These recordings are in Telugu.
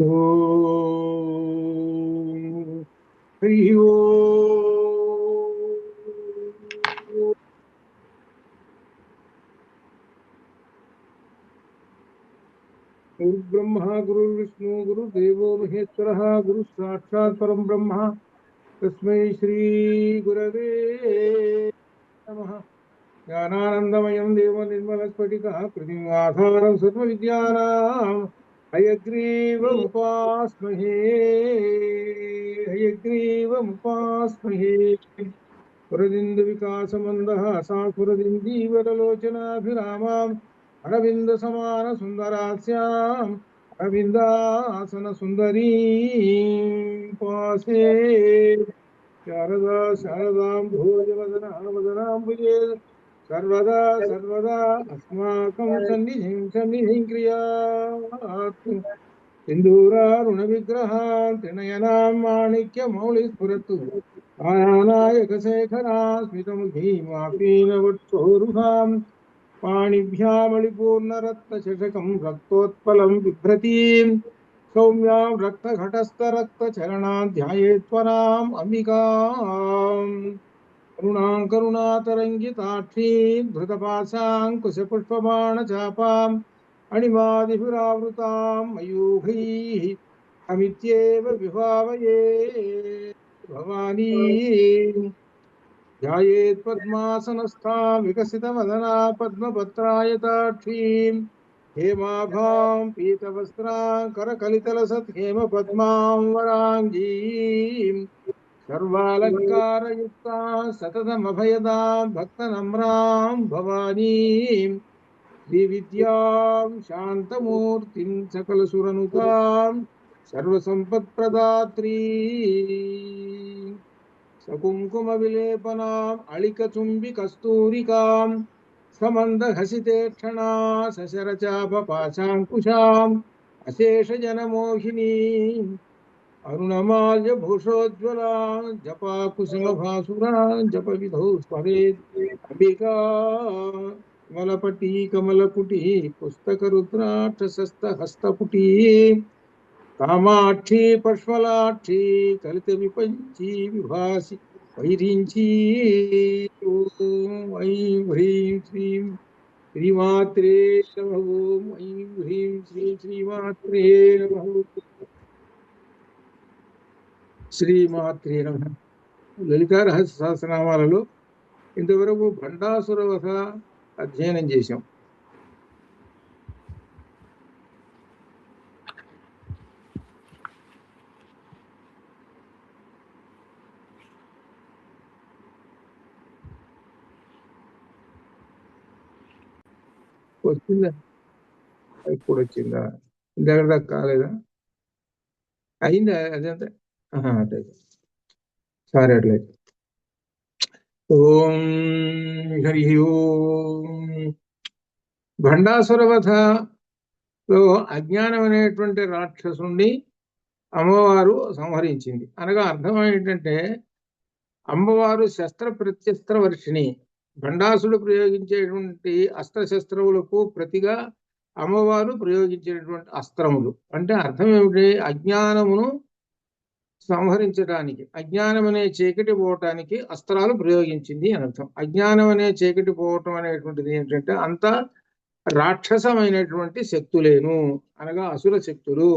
హరి గురుర్బ్రహ్మ గురుర్విష్ణు గురుదేవో మహేశ్వరః గురు సాక్షాత్ పరం బ్రహ్మ తస్మై శ్రీ గురవే నమః. జ్ఞానానందమయం దేవం నిర్మలస్ఫటికాకృతిం ఆధారం సర్వవిద్యానాం హయగ్రీవముపాస్మహే హయగ్రీవముపాస్మహే. పురదిందు వికాసమందహాసా పురదిందీవరలోచనాభిరామాం అరవింద సమాన సుందరాస్యాం అరవిందాసన సుందరీ పాసే. శారదా శారదాం భోజవదనాంబుజే సర్వదా సర్వదా అస్మాకం సన్నిధిం సన్నిధిం క్రియాత్. సింధూరారుణ విగ్రహాన్ త్రినయనాం మాణిక్య మౌళి స్ఫురతు ఆనాయక శేఖరా స్మితముఖీమాపీనవక్షోరుహాం పాణిభ్యామళిపూర్ణరత్నశకం రక్తోత్పలం బిభ్రతీం సౌమ్యాం రక్తఘటస్థరక్తచరణాం ధ్యాయేత్వరాం అంబికాం. కరుణాం కరుణాతరంగితాక్షీం ధృతపాశాంకుశపుష్పబాణచాపాం అణిమాదిభిరావృతాం మయూఖైః అమిత్యేవ విభావయే భవానీ. ధ్యాయేత్ పద్మాసనస్థాం వికసితవదనా పద్మపత్రాయతాక్షీం హేమాభాం పీతవస్త్రాం కరకలితలసత్ హేమపద్మాం వరాంగీం సర్వాలంకారయుక్తాం సతతమభయదాం భక్తనమ్రాం భవానీం. శ్రీవిద్యాం శాంతమూర్తిం సకలసురనుతాం సర్వసంపత్ప్రదాత్రీ సకుంకుమ విలేపనాం అళికచుంబి కస్తూరికాం సమందహసితేక్షణా సశరచాపపాశాంకుశాం అశేషజనమోహినీం అరుణమాల్య భూషోజ్వలాం జపాకుసుమభాసురాం జప విధౌ స్మరేత్ అంబికా. కమలపటీ కమలకుటీ పుస్తకరుద్రాక్షసస్తహస్తపుటీ కామాక్షి పష్మలాక్షి కలిత విపంచీ విభాసి వైరించి. ఓం ఐం హ్రీం శ్రీం శ్రీమాత్రే నమః. ఓం ఐం హ్రీం శ్రీ శ్రీమాత్రే నమః. శ్రీమాత్రే నమః. లలితా రహస్య సహస్రనామాలలో ఇంతవరకు భండాసుర వధ అధ్యయనం చేశాం. వచ్చిందా? ఇప్పుడు వచ్చిందా? ఇందాక దాకా కాలేదా? అయిందా? అదంతా అట్లయితే సారీ అట్లయితే. ఓం హరి ఓం. భండాసుర వధలో అజ్ఞానం అనేటువంటి రాక్షసుని అమ్మవారు సంహరించింది. అనగా అర్థం ఏంటంటే అమ్మవారు శస్త్ర ప్రత్యస్త్ర వర్షిణి. భండాసుడు ప్రయోగించేటువంటి అస్త్రశస్త్రములకు ప్రతిగా అమ్మవారు ప్రయోగించేటువంటి అస్త్రములు. అంటే అర్థం ఏమిటి? అజ్ఞానమును సంహరించడానికి, అజ్ఞానం అనే చీకటి పోవటానికి అస్త్రాలు ప్రయోగించింది అని అర్థం. అజ్ఞానం అనే చీకటి పోవటం అనేటువంటిది ఏంటంటే అంతా రాక్షసమైనటువంటి శక్తులేను, అనగా అసుర శక్తులు.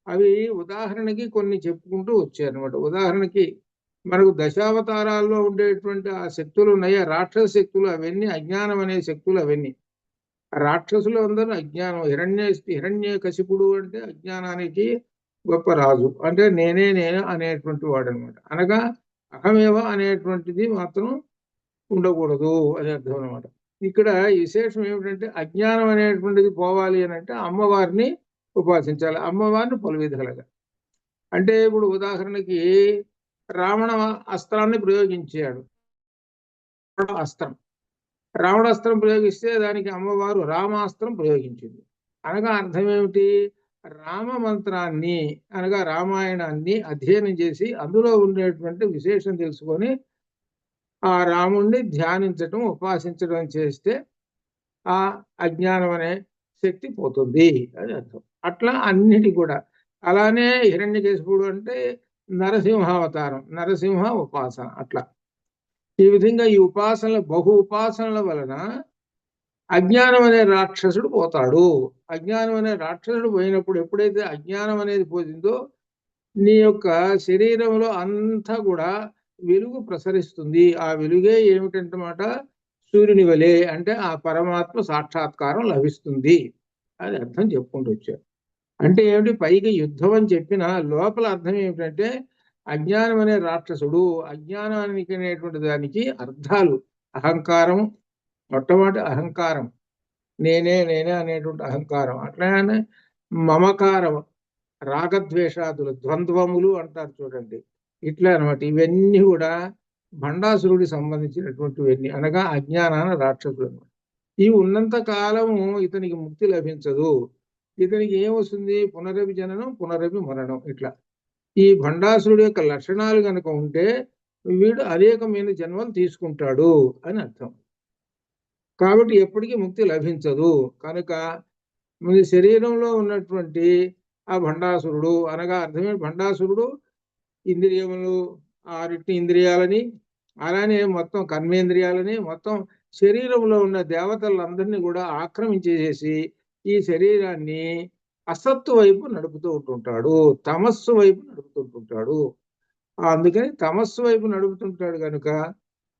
అవి ఉదాహరణకి కొన్ని చెప్పుకుంటూ వచ్చారనమాట. ఉదాహరణకి మనకు దశావతారాల్లో ఉండేటువంటి ఆ శక్తులు ఉన్నాయా, రాక్షస శక్తులు, అవన్నీ అజ్ఞానం అనే శక్తులు. అవన్నీ రాక్షసులు అందరూ అజ్ఞానం. హిరణ్యకశిపుడు అంటే అజ్ఞానానికి గొప్ప రాజు, అంటే నేనే అనేటువంటి వాడు అనమాట. అనగా అహమేవ అనేటువంటిది మాత్రం ఉండకూడదు అని అర్థం అనమాట. ఇక్కడ విశేషం ఏమిటంటే అజ్ఞానం అనేటువంటిది పోవాలి అని అంటే అమ్మవారిని ఉపాసించాలి, అమ్మవారిని పలు విధాలుగా. అంటే ఇప్పుడు ఉదాహరణకి రావణ అస్త్రాన్ని ప్రయోగించాడు. అస్త్రం రావణాస్త్రం ప్రయోగిస్తే దానికి అమ్మవారు రామాస్త్రం ప్రయోగించింది. అనగా అర్థం ఏమిటి? రామ మంత్రాన్ని అనగా రామాయణాన్ని అధ్యయనం చేసి అందులో ఉండేటువంటి విశేషం తెలుసుకొని ఆ రాముణ్ణి ధ్యానించటం, ఉపాసించడం చేస్తే ఆ అజ్ఞానం అనే శక్తి పోతుంది అని అర్థం. అట్లా అన్నిటి కూడా అలానే హిరణ్యకేశిపుడు అంటే నరసింహావతారం, నరసింహ ఉపాసన. అట్లా ఈ విధంగా ఈ ఉపాసనల బహు ఉపాసనల వలన అజ్ఞానం అనే రాక్షసుడు పోతాడు. అజ్ఞానం అనే రాక్షసుడు పోయినప్పుడు ఎప్పుడైతే అజ్ఞానం అనేది పోతుందో నీ యొక్క శరీరంలో అంతా కూడా వెలుగు ప్రసరిస్తుంది. ఆ వెలుగే ఏమిటంటమాట, సూర్యుని వలె, అంటే ఆ పరమాత్మ సాక్షాత్కారం లభిస్తుంది అని అర్థం చెప్పుకుంటూ వచ్చారు. అంటే ఏమిటి, పైకి యుద్ధం అని చెప్పిన లోపల అర్థం ఏమిటంటే అజ్ఞానం అనే రాక్షసుడు, అజ్ఞానానికి అనేటువంటి దానికి అర్థాలు అహంకారం, మొట్టమొదటి అహంకారం, నేనే నేనే అనేటువంటి అహంకారం, అట్లానే మమకారం, రాగద్వేషాదులు, ద్వంద్వములు అంటారు చూడండి, ఇట్లా అనమాట. ఇవన్నీ కూడా భండాసురుడికి సంబంధించినటువంటివన్నీ, అనగా అజ్ఞానాన రాక్షసుడు అనమాట. ఇవి ఉన్నంత కాలము ఇతనికి ముక్తి లభించదు. ఇతనికి ఏమొస్తుంది, పునరపి జననం పునరపి మరణం. ఇట్లా ఈ భండాసురుడి యొక్క లక్షణాలు కనుక ఉంటే వీడు అనేకమైన జన్మలు తీసుకుంటాడు అని అర్థం. కాబట్టి ఎప్పటికీ ముక్తి లభించదు. కనుక మన శరీరంలో ఉన్నటువంటి ఆ భండాసురుడు, అనగా అర్థమే భండాసురుడు ఇంద్రియములు, ఆరిటి ఇంద్రియాలని, అలానే మొత్తం కర్మేంద్రియాలని, మొత్తం శరీరంలో ఉన్న దేవతలందరినీ కూడా ఆక్రమించేసేసి ఈ శరీరాన్ని అసత్తు వైపు నడుపుతూ ఉంటుంటాడు, తమస్సు వైపు నడుపుతుంటుంటాడు. అందుకని తమస్సు వైపు నడుపుతుంటాడు కనుక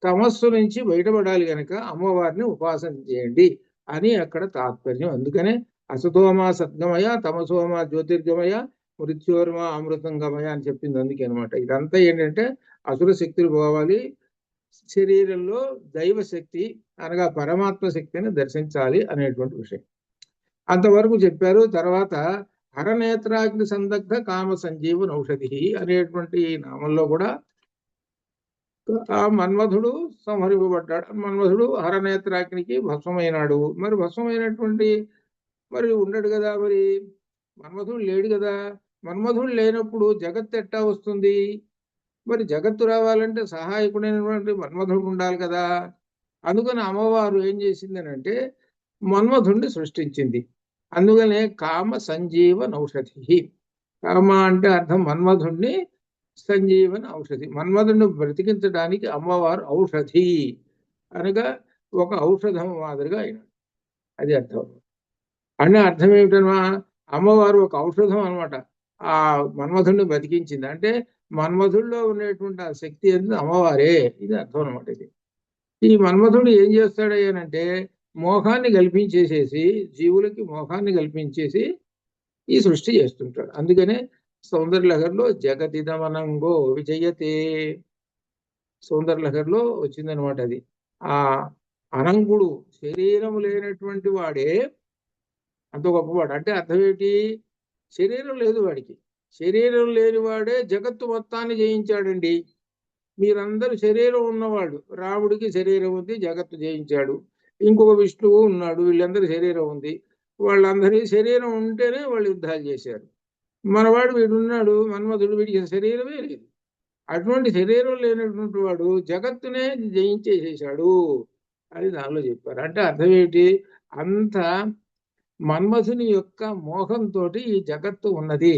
తమస్సు నుంచి బయటపడాలి కనుక అమ్మవారిని ఉపాసన చేయండి అని అక్కడ తాత్పర్యం. అందుకనే అసతోమ సద్గమయ, తమసోమ జ్యోతిర్గమయ, మృత్యోర్మ అమృతంగమయ అని చెప్పింది. అందుకే అనమాట. ఇదంతా ఏంటంటే అసుర శక్తులు పోవాలి, శరీరంలో దైవ శక్తి అనగా పరమాత్మ శక్తిని దర్శించాలి అనేటువంటి విషయం అంతవరకు చెప్పారు. తర్వాత హరనేత్రాగ్ని సందగ్ధ కామ సంజీవన్ ఔషధి అనేటువంటి నామంలో కూడా ఆ మన్మధుడు సంహరింపబడ్డాడు. మన్మధుడు హరనేత్రాగ్నికి భస్మమైనాడు. మరి భస్మమైనటువంటి మరి ఉండడు కదా, మరి మన్మధుడు లేడు కదా. మన్మధుడు లేనప్పుడు జగత్తు ఎట్టా వస్తుంది? మరి జగత్తు రావాలంటే సహాయకుడైనటువంటి మన్మధుడు ఉండాలి కదా. అందుకని అమ్మవారు ఏం చేసింది అంటే మన్మధుడిని సృష్టించింది. అందుకనే కామ సంజీవన్ ఔషధి. కామ అంటే అర్థం మన్మధుడిని, సంజీవన్ ఔషధి, మన్మధుడిని బ్రతికించడానికి అమ్మవారు ఔషధి అనగా ఒక ఔషధం మాదిరిగా అయినాడు. అది అర్థం. అనే అర్థం ఏమిటనమా, అమ్మవారు ఒక ఔషధం అనమాట. ఆ మన్మధుడిని బతికించింది అంటే మన్మధుడిలో ఉండేటువంటి ఆ శక్తి అనేది అమ్మవారే. ఇది అర్థం అనమాట. ఇది ఈ మన్మధుడు ఏం చేస్తాడయ్యానంటే మోహాన్ని కల్పించేసేసి, జీవులకి మోహాన్ని కల్పించేసి ఈ సృష్టి చేస్తుంటాడు. అందుకనే సౌందర్యలహరిలో జగతిదమనంగో విజయతే, సౌందర్యలహరిలో వచ్చిందనమాట. అది ఆ అనంగుడు, శరీరం లేనటువంటి వాడే అంత గొప్పవాడు. అంటే అర్థం ఏంటి, శరీరం లేదు వాడికి. శరీరం లేని వాడే జగత్తు మొత్తాన్ని జయించాడండి. మీరందరూ శరీరం ఉన్నవాళ్ళు, రాముడికి శరీరం ఉంది, జగత్తు జయించాడు. ఇంకొక విష్ణువు ఉన్నాడు, వీళ్ళందరూ శరీరం ఉంది. వాళ్ళందరి శరీరం ఉంటేనే వాళ్ళు యుద్ధాలు చేశారు. మనవాడు వీడున్నాడు మన్మధుడు, వీడికి శరీరమే లేదు. అటువంటి శరీరం లేనటువంటి వాడు జగత్తునే జయించేసేసాడు అని దానిలో చెప్పారు. అంటే అర్థం ఏంటి, అంత మన్మధుని యొక్క మోహంతో ఈ జగత్తు ఉన్నది.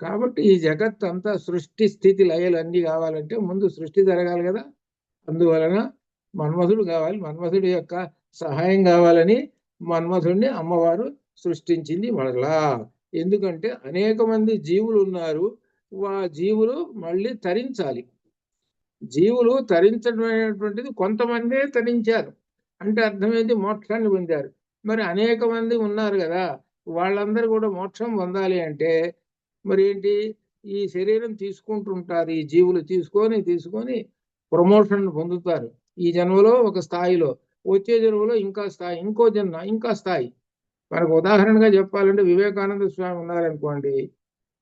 కాబట్టి ఈ జగత్తు అంతా సృష్టి స్థితి లయలు అన్నీ కావాలంటే ముందు సృష్టి జరగాలి కదా. అందువలన మన్మధుడు కావాలి, మన్మధుడి యొక్క సహాయం కావాలని మన్మధుడిని అమ్మవారు సృష్టించింది మరలా. ఎందుకంటే అనేక మంది జీవులు ఉన్నారు, జీవులు మళ్ళీ తరించాలి. జీవులు తరించడం అనేటువంటిది కొంతమందే తరించారు అంటే అర్థమైంది, మోక్షాన్ని పొందారు. మరి అనేక మంది ఉన్నారు కదా, వాళ్ళందరూ కూడా మోక్షం పొందాలి అంటే మరి ఏంటి, ఈ శరీరం తీసుకుంటుంటారు. ఈ జీవులు తీసుకొని ప్రమోషన్ పొందుతారు. ఈ జన్మలో ఒక స్థాయిలో, వచ్చే జన్మలో ఇంకా స్థాయి, ఇంకో జన్మ ఇంకా స్థాయి. మనకు ఉదాహరణగా చెప్పాలంటే వివేకానంద స్వామి ఉన్నారనుకోండి,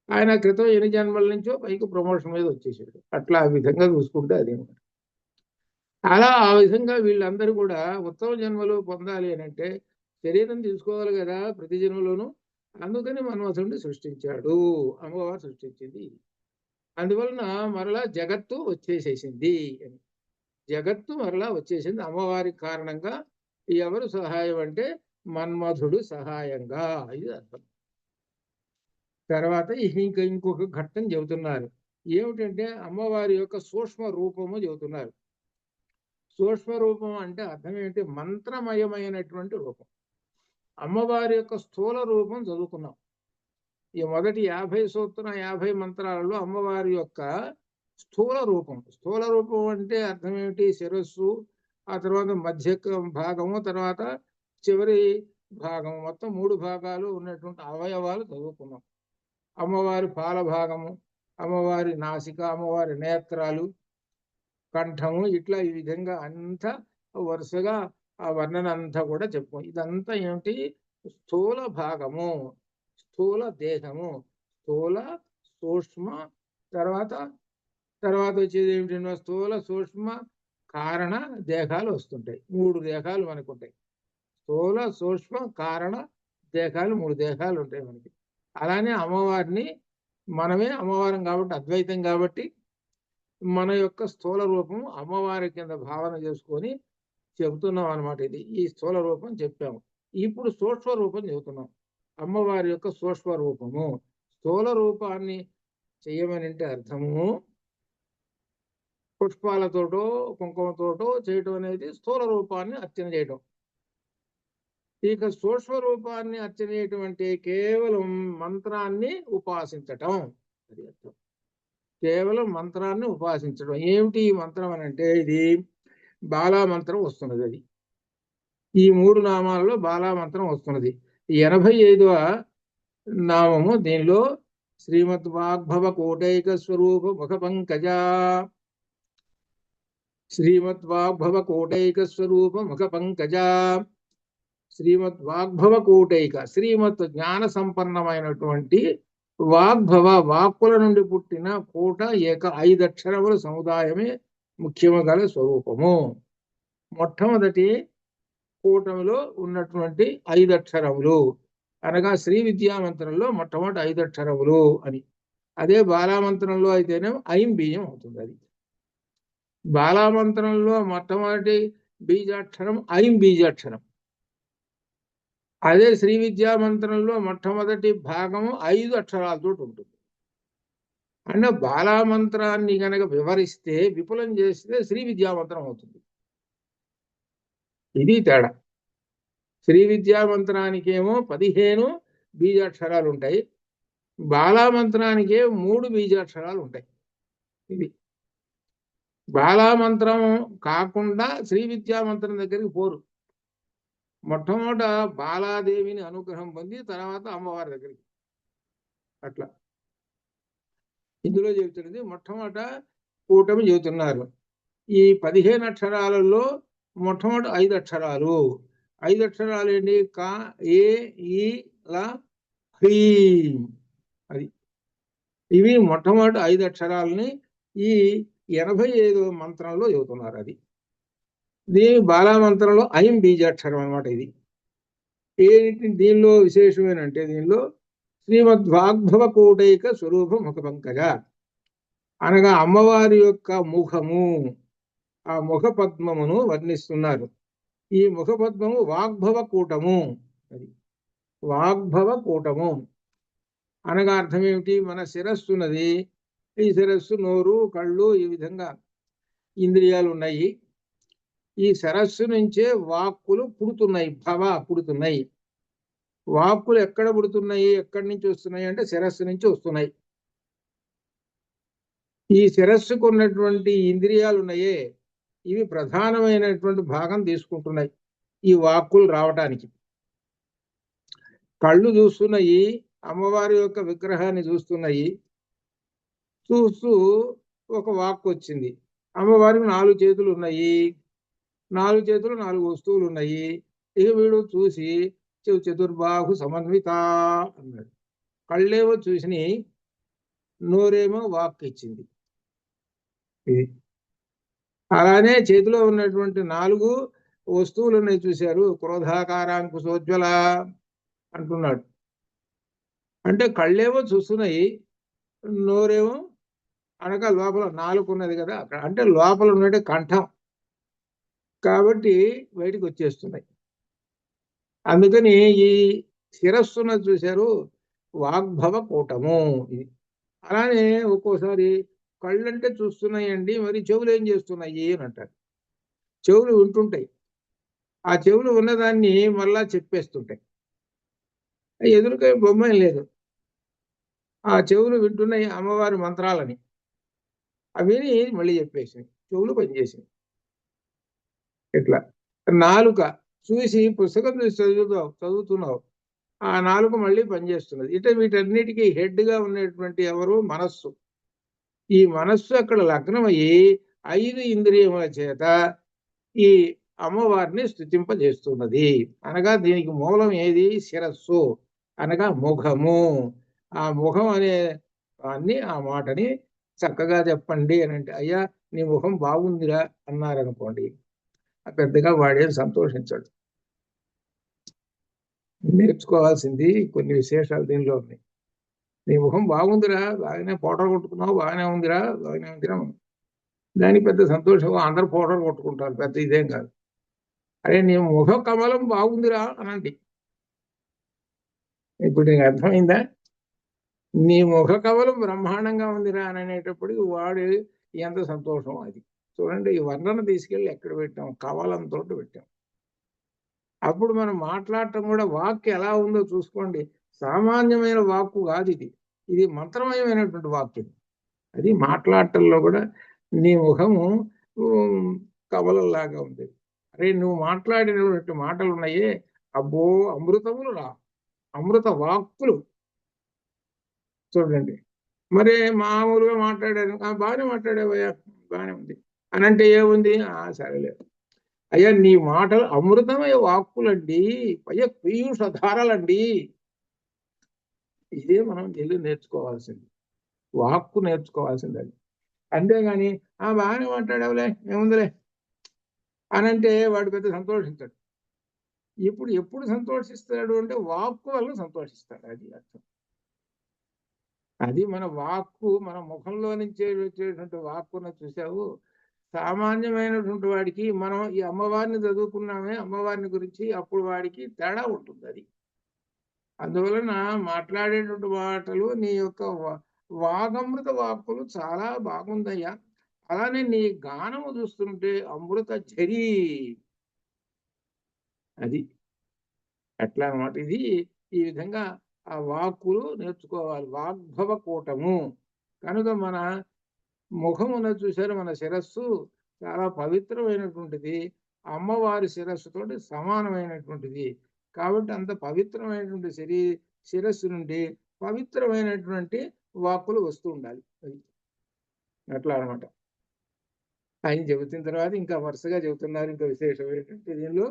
ఆయన క్రితం 8 జన్మల నుంచో పైకి ప్రమోషన్ మీద వచ్చేసాడు. అట్లా ఆ విధంగా చూసుకుంటే అది అలా ఆ విధంగా వీళ్ళందరూ కూడా ఉత్తమ జన్మలు పొందాలి అని అంటే శరీరం తీసుకోవాలి కదా ప్రతి జన్మలోనూ. అందుకని మన్మధుడిని సృష్టించాడు, అమ్మవారు సృష్టించింది. అందువలన మరలా జగత్తు వచ్చేసేసింది అని, జగత్తు మరలా వచ్చేసింది అమ్మవారి కారణంగా. ఎవరు సహాయం అంటే మన్మధుడు సహాయంగా, ఇది అర్థం. తర్వాత ఇంకొక ఘట్టం చెబుతున్నారు. ఏమిటంటే అమ్మవారి యొక్క సూక్ష్మ రూపము చెబుతున్నారు. సూక్ష్మ రూపం అంటే అర్థం ఏంటి? మంత్రమయమైనటువంటి రూపం. అమ్మవారి యొక్క స్థూల రూపం చదువుకున్నాం. ఈ మొదటి 50 మంత్రాలలో అమ్మవారి యొక్క స్థూల రూపం అంటే అర్థం ఏమిటి? శిరస్సు, ఆ తర్వాత మధ్య భాగము, తర్వాత చివరి భాగం, మొత్తం 3 భాగాలు ఉన్నటువంటి అవయవాలు చదువుకున్నాం. అమ్మవారి పాల భాగము, అమ్మవారి నాసిక, అమ్మవారి నేత్రాలు, కంఠము, ఇట్లా ఈ విధంగా అంతా వరుసగా ఆ వర్ణన అంతా కూడా చెప్పుకో. ఇదంతా ఏమిటి? స్థూల భాగము, స్థూల దేహము, స్థూల సూక్ష్మ, తర్వాత వచ్చేది ఏమిటంటే స్థూల సూక్ష్మ కారణ దేహాలు వస్తుంటాయి. 3 దేహాలు మనకు ఉంటాయి. స్థూల సూక్ష్మ కారణ దేహాలు 3 దేహాలు ఉంటాయి మనకి. అలానే అమ్మవారిని మనమే అమ్మవారం కాబట్టి, అద్వైతం కాబట్టి మన యొక్క స్థూల రూపం అమ్మవారి కింద భావన చేసుకొని చెబుతున్నాం అనమాట. ఇది ఈ స్థూల రూపం చెప్పాము. ఇప్పుడు సూక్ష్మ రూపం చెబుతున్నాం. అమ్మవారి యొక్క సూక్ష్మ రూపము. స్థూల రూపాన్ని చేయమనంటే అర్థము పుష్పాలతోటో కుంకుమతోటో చేయటం అనేది స్థూల రూపాన్ని అర్చన చేయటం. ఇక సూక్ష్మ రూపాన్ని అర్చన చేయటం అంటే కేవలం మంత్రాన్ని ఉపాసించటం. అది అర్థం. కేవలం మంత్రాన్ని ఉపాసించడం. ఏమిటి ఈ మంత్రం అని అంటే ఇది బాలా మంత్రం వస్తున్నది. అది ఈ 3 నామాలలో బాలా మంత్రం వస్తున్నది. 85వ నామము దీనిలో శ్రీమద్వాగ్భవ కోటైక స్వరూప ముఖ పంకజ, శ్రీమద్వాగ్భవ కోటైక స్వరూప ముఖ పంకజ, శ్రీమద్వాగ్భవ కోటైక, శ్రీమత్ జ్ఞాన సంపన్నమైనటువంటి వాగ్భవ, వాక్కుల నుండి పుట్టిన కోట ఏక 5 అక్షరముల సముదాయమే ముఖ్యము గల స్వరూపము. మొట్టమొదటి కూటమిలో ఉన్నటువంటి 5 అక్షరములు అనగా శ్రీ విద్యామంత్రంలో మొట్టమొదటి 5 అక్షరములు అని. అదే బాలామంత్రంలో అయితేనే ఐం బీజం అవుతుంది. అది బాలామంత్రంలో మొట్టమొదటి బీజాక్షరం ఐం బీజాక్షరం. అదే శ్రీ విద్యామంత్రంలో మొట్టమొదటి భాగము 5 అక్షరాలతో ఉంటుంది. అంటే బాలామంత్రాన్ని కనుక వివరిస్తే, విపులం చేస్తే శ్రీ విద్యామంత్రం అవుతుంది. ఇది తేడా. శ్రీ విద్యామంత్రానికేమో 15 బీజాక్షరాలు ఉంటాయి, బాలామంత్రానికే 3 బీజాక్షరాలు ఉంటాయి. ఇది బాలామంత్రం కాకుండా శ్రీ విద్యామంత్రం దగ్గరికి పోరు. మొట్టమొదట బాలాదేవిని అనుగ్రహం పొంది తర్వాత అమ్మవారి దగ్గరికి. అట్లా ఇందులో చెబుతున్నది మొట్టమొదట కూటమి చెబుతున్నారు. ఈ 15 అక్షరాలలో మొట్టమొదటి 5 అక్షరాలు. 5 అక్షరాలు ఏంటి? కా, ఏ, ఈ, ల, హ్రీం. అది ఇవి మొట్టమొదటి 5 అక్షరాలని ఈ 85వ మంత్రంలో చెబుతున్నారు. అది దీని బాలామంత్రంలో ఐం బీజాక్షరం అనమాట. ఇది ఏంటి దీనిలో విశేషమేనంటే, దీనిలో శ్రీమద్వాగ్భవ కోటైక స్వరూప ముఖ పంకజ అనగా అమ్మవారి యొక్క ముఖము, ఆ ముఖ పద్మమును వర్ణిస్తున్నారు. ఈ ముఖ పద్మము వాగ్భవ కూటము. అది వాగ్భవ కూటము అనగా అర్థం ఏమిటి? మన శిరస్సున్నది. ఈ శిరస్సు, నోరు, కళ్ళు, ఈ విధంగా ఇంద్రియాలు ఉన్నాయి. ఈ శిరస్సు నుంచే వాక్కులు పుడుతున్నాయి, పుడుతున్నాయి. వాక్కులు ఎక్కడ పుడుతున్నాయి, ఎక్కడి నుంచి వస్తున్నాయి అంటే శిరస్సు నుంచి వస్తున్నాయి. ఈ శిరస్సుకు ఉన్నటువంటి ఇంద్రియాలు ఉన్నాయే, ఇవి ప్రధానమైనటువంటి భాగం తీసుకుంటున్నాయి ఈ వాక్కులు రావటానికి. కళ్ళు చూస్తున్నాయి, అమ్మవారి యొక్క విగ్రహాన్ని చూస్తున్నాయి. చూస్తూ ఒక వాక్కు వచ్చింది. అమ్మవారికి 4 చేతులు ఉన్నాయి, 4 చేతులు 4 వస్తువులు ఉన్నాయి. ఇక వీడు చూసి చతుర్బాహు సమన్విత అన్నాడు. కళ్ళేమో చూసి, నోరేమో వాక్కు ఇచ్చింది. అలానే చేతిలో ఉన్నటువంటి 4 వస్తువులు ఉన్నాయి చూశారు. క్రోధాకారాంకుశోజ్వల అంటున్నాడు. అంటే కళ్ళేమో చూస్తున్నాయి, నోరేమో అనగా లోపల 4 ఉన్నది కదా అక్కడ. అంటే లోపల ఉన్నట్టే కంఠం కాబట్టి బయటికి వచ్చేస్తున్నాయి. అందుకని ఈ శిరస్సును చూశారు, వాగ్భవ కూటము ఇది. అలానే ఒక్కోసారి కళ్ళంటే చూస్తున్నాయండి, మరి చెవులు ఏం చేస్తున్నాయి అని అంటారు. చెవులు వింటుంటాయి, ఆ చెవులు ఉన్నదాన్ని మళ్ళా చెప్పేస్తుంటాయి. ఎదురుగా బొమ్మ లేదు, ఆ చెవులు వింటున్నాయి అమ్మవారి మంత్రాలని, అవిని మళ్ళీ చెప్పేసింది, చెవులు పనిచేసింది. ఇట్లా నాలుక చూసి పుస్తకం చూసి చదువుతున్నావు, ఆ నాలుక మళ్ళీ పనిచేస్తున్నది. వీటన్నిటికీ హెడ్ గా ఉన్నటువంటి ఎవరు? మనస్సు. ఈ మనస్సు అక్కడ లగ్నమయ్యి 5 ఇంద్రియముల చేత ఈ అమ్మవారిని స్తుతింపజేస్తున్నది. అనగా దీనికి మూలం ఏది? శిరస్సు అనగా ముఖము. ఆ ముఖం అనే దాన్ని, ఆ మాటని చక్కగా చెప్పండి అని అంటే, అయ్యా నీ ముఖం బాగుందిరా అన్నారనుకోండి, పెద్దగా వాడేం సంతోషించాడు. నేర్చుకోవాల్సింది కొన్ని విశేషాలు దీనిలో ఉన్నాయి. నీ ముఖం బాగుందిరా, బాగానే పౌడర్ కొట్టుకున్నావు, బాగానే ఉందిరా, బాగానే ఉందిరా, దానికి పెద్ద సంతోషం. అందరు పౌడర్ కొట్టుకుంటారు, పెద్ద ఇదేం కాదు. అరే నీ ముఖ కమలం బాగుందిరా అనండి. ఇప్పుడు నీకు అర్థమైందా? నీ ముఖ కమలం బ్రహ్మాండంగా ఉందిరా అని అనేటప్పటికి వాడు ఎంత సంతోషం అది. చూడండి, ఈ వర్ణన తీసుకెళ్ళి ఎక్కడ పెట్టాం? కవలంతో పెట్టాం. అప్పుడు మనం మాట్లాడటం కూడా వాక్కు ఎలా ఉందో చూసుకోండి. సామాన్యమైన వాక్కు కాదు ఇది, ఇది మంత్రమయమైనటువంటి వాక్యం. అది మాట్లాడటంలో కూడా నీ ముఖము కవలలాగా ఉంది. అరే నువ్వు మాట్లాడినటువంటి మాటలు ఉన్నాయే, అబ్బో అమృతములు రా, అమృత వాక్కులు. చూడండి, మరే మామూలుగా మాట్లాడాను, బాగానే మాట్లాడావయ్యా, బాగానే ఉంది అని అంటే ఏముంది? సరేలేదు అయ్యా, నీ మాటలు అమృతమయ వాక్కులండి, పీయూష ధారలండి. ఇదే మనం వెళ్ళి నేర్చుకోవాల్సింది, వాక్కు నేర్చుకోవాల్సింది అది. అంతేగాని బాగానే మాట్లాడావులే, ఏముందిలే అనంటే వాడు పెద్ద సంతోషించాడు. ఎప్పుడు సంతోషిస్తాడు అంటే వాక్కు వల్ల సంతోషిస్తాడు, అది అర్థం. అది మన వాక్కు, మన ముఖంలో నుంచి వచ్చేటువంటి వాక్కును చూసావు. సామాన్యమైనటువంటి వాడికి, మనం ఈ అమ్మవారిని చదువుకున్నామే, అమ్మవారిని గురించి, అప్పుడు వాడికి తేడా ఉంటుంది. అది అందువలన మాట్లాడేటువంటి మాటలు, నీ యొక్క వాగమృత వాక్కులు చాలా బాగుందయ్యా. అలానే నీ గానము చూస్తుంటే అమృత ఝరీ, అది ఎట్లా అన్నమాట. ఇది ఈ విధంగా ఆ వాక్కులు నేర్చుకోవాలి. వాగ్భవ కూటము కనుక మన ముఖమున చూశారు, మన శిరస్సు చాలా పవిత్రమైనటువంటిది, అమ్మవారి శిరస్సుతోటి సమానమైనటువంటిది. కాబట్టి అంత పవిత్రమైనటువంటి శిరస్సు నుండి పవిత్రమైనటువంటి వాక్కులు వస్తూ ఉండాలి. అట్లా అనమాట. ఆయన చెబుతున్న తర్వాత ఇంకా వరుసగా చెబుతున్నారు. ఇంకా విశేషం ఏంటంటే, దీనిలో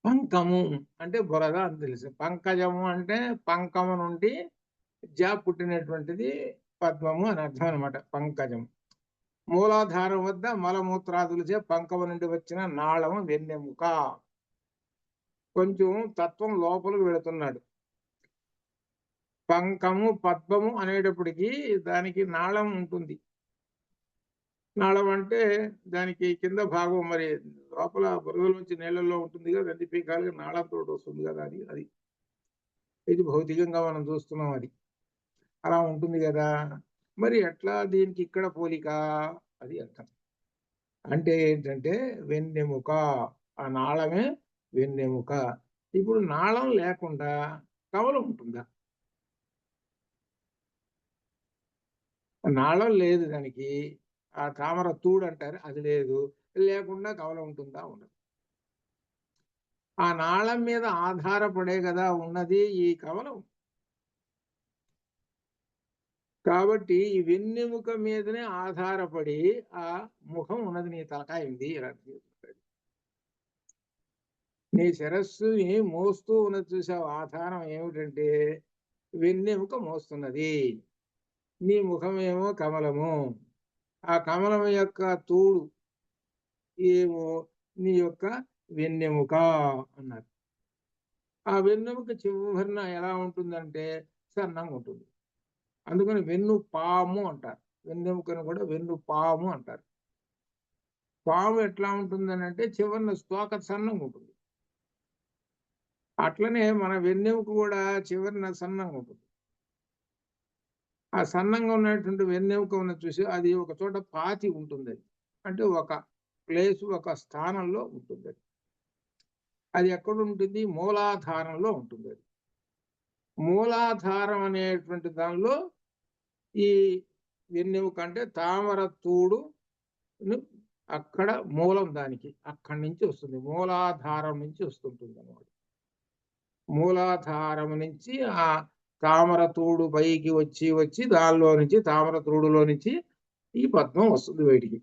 పంకము అంటే బురద అని తెలుసు. పంకజము అంటే పంకము నుండి పుట్టినటువంటిది పద్మము అని అర్థం అనమాట. పంకజం మూలాధారం వద్ద మలమూత్రాదులచే పంకము నుండి వచ్చిన నాళము వెన్నెముక. కొంచెం తత్వం లోపలికి వెళుతున్నాడు. పంకము పద్మము అనేటప్పటికీ దానికి నాళం ఉంటుంది. నాళం అంటే దానికి కింద భాగం, మరి లోపల బురదలోంచి నీళ్ళల్లో ఉంటుంది కదా, గడ్డి పీకాలుగా నాళంతో వస్తుంది కదా, అది ఇది భౌతికంగా మనం చూస్తున్నాం. అది అలా ఉంటుంది కదా. మరి ఎట్లా దీనికి ఇక్కడ పోలిక? అది అర్థం. అంటే ఏంటంటే వెన్నెముక, ఆ నాళమే వెన్నెముక. ఇప్పుడు నాళం లేకుండా కవలం ఉంటుందా? నాళం లేదు దానికి, ఆ తామర తూడు అంటారు, అది లేదు. లేకుండా కవలం ఉంటుందా? ఉండదు. ఆ నాళం మీద ఆధారపడే కదా ఉన్నది ఈ కవలం. కాబట్టి ఈ వెన్నెముక మీదనే ఆధారపడి ఆ ముఖం ఉన్నది, నీ తలకాయ ఉంది. నీ శిరస్సుని మోస్తూ ఉన్నది చూసావు, ఆధారం ఏమిటంటే వెన్నెముక మోస్తున్నది. నీ ముఖమేమో కమలము, ఆ కమలం యొక్క తూడు ఏమో నీ యొక్క వెన్నెముక అన్నారు. ఆ వెన్నెముక చివరిన ఎలా ఉంటుందంటే సన్నంగా ఉంటుంది. అందుకని వెన్ను పాము అంటారు. వెన్నెముకను కూడా వెన్ను పాము అంటారు. పాము ఎట్లా ఉంటుందని అంటే చివరిన తోక సన్నంగా ఉంటుంది. అట్లనే మన వెన్నెముక కూడా చివరిన సన్నంగా ఉంటుంది. ఆ సన్నంగా ఉన్నటువంటి వెన్నెముక ఉన్న చూసి అది ఒక చోట పాతి ఉంటుంది. అంటే ఒక ప్లేస్, ఒక స్థానంలో ఉంటుంది. అది ఎక్కడ ఉంటుంది? మూలాధారంలో ఉంటుంది. మూలాధారం అనేటువంటి దానిలో ఈ వెన్నెముక అంటే తామర తూడు అక్కడ మూలం, దానికి అక్కడి నుంచి వస్తుంది, మూలాధారం నుంచి వస్తుంటుంది అన్నమాట. మూలాధారం నుంచి ఆ తామర తూడు పైకి వచ్చి దానిలో నుంచి, తామర తూడులో నుంచి ఈ పద్మం వస్తుంది బయటికి.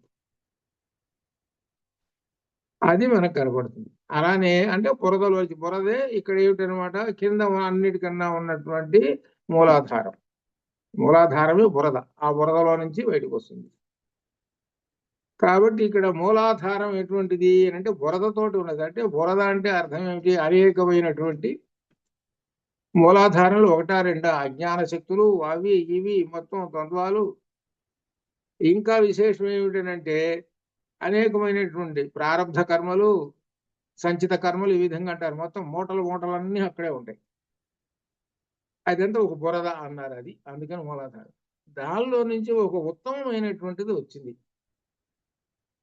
అది మనకు కనపడుతుంది. అలానే అంటే బురదే ఇక్కడ ఏమిటనమాట, కింద అన్నిటికన్నా ఉన్నటువంటి మూలాధారం. మూలాధారమే బురద. ఆ బురదలో నుంచి బయటకు వస్తుంది. కాబట్టి ఇక్కడ మూలాధారం ఎటువంటిది అంటే బురదతోటి ఉన్నది. అంటే బురద అంటే అర్థం ఏమిటి? అనేకమైనటువంటి మూలాధారంలో ఒకటా రెండా అజ్ఞాన శక్తులు, అవి ఇవి మొత్తం ద్వంద్వాలు. ఇంకా విశేషం ఏమిటంటే అనేకమైనటువంటి ప్రారంధ కర్మలు, సంచిత కర్మలు, ఈ విధంగా అంటారు. మొత్తం మూటలన్నీ అక్కడే ఉంటాయి. అదంతా ఒక బురద అన్నారు. అది అందుకని మూలాధారం. దానిలో నుంచి ఒక ఉత్తమమైనటువంటిది వచ్చింది.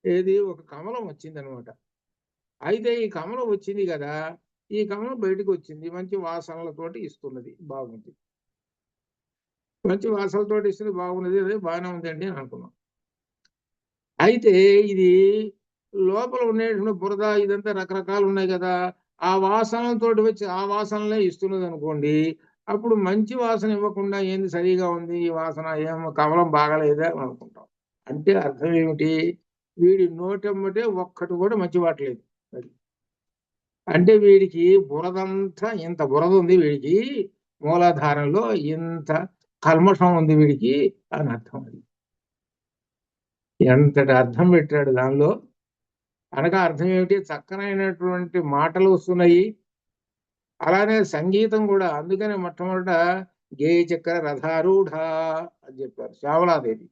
ఏది? ఒక కమలం వచ్చింది అనమాట. అయితే ఈ కమలం వచ్చింది కదా, ఈ కమలం బయటకు వచ్చింది, మంచి వాసనలతోటి ఇస్తున్నది, బాగుంది. మంచి వాసనలతోటి ఇస్తుంది, బాగున్నది, అదే బాగానే ఉందండి అని అనుకున్నాం. అయితే ఇది లోపల ఉండేటువంటి బురద ఇదంతా రకరకాలు ఉన్నాయి కదా, ఆ వాసనలతోటి వచ్చి ఆ వాసనలే ఇస్తున్నది అనుకోండి, అప్పుడు మంచి వాసన ఇవ్వకుండా ఏంది సరిగా ఉంది ఈ వాసన, ఏమో కమలం బాగలేదా అని అనుకుంటాం. అంటే అర్థం ఏమిటి? వీడి నోటెమ్మటే ఒక్కటి కూడా మంచి వాటలేదు. అది అంటే వీడికి బురదంతా, ఇంత బురద ఉంది వీడికి, మూలాధారంలో ఇంత కల్మషం ఉంది వీడికి అని అర్థం. అది ఎంతటి అర్థం పెట్టాడు దానిలో. అనగా అర్థం ఏమిటి? చక్కనైనటువంటి మాటలు వస్తున్నాయి, అలానే సంగీతం కూడా. అందుకనే మొట్టమొదట గేయ చక్ర రథారూఢ అని చెప్పారు శ్యామలాదేవి.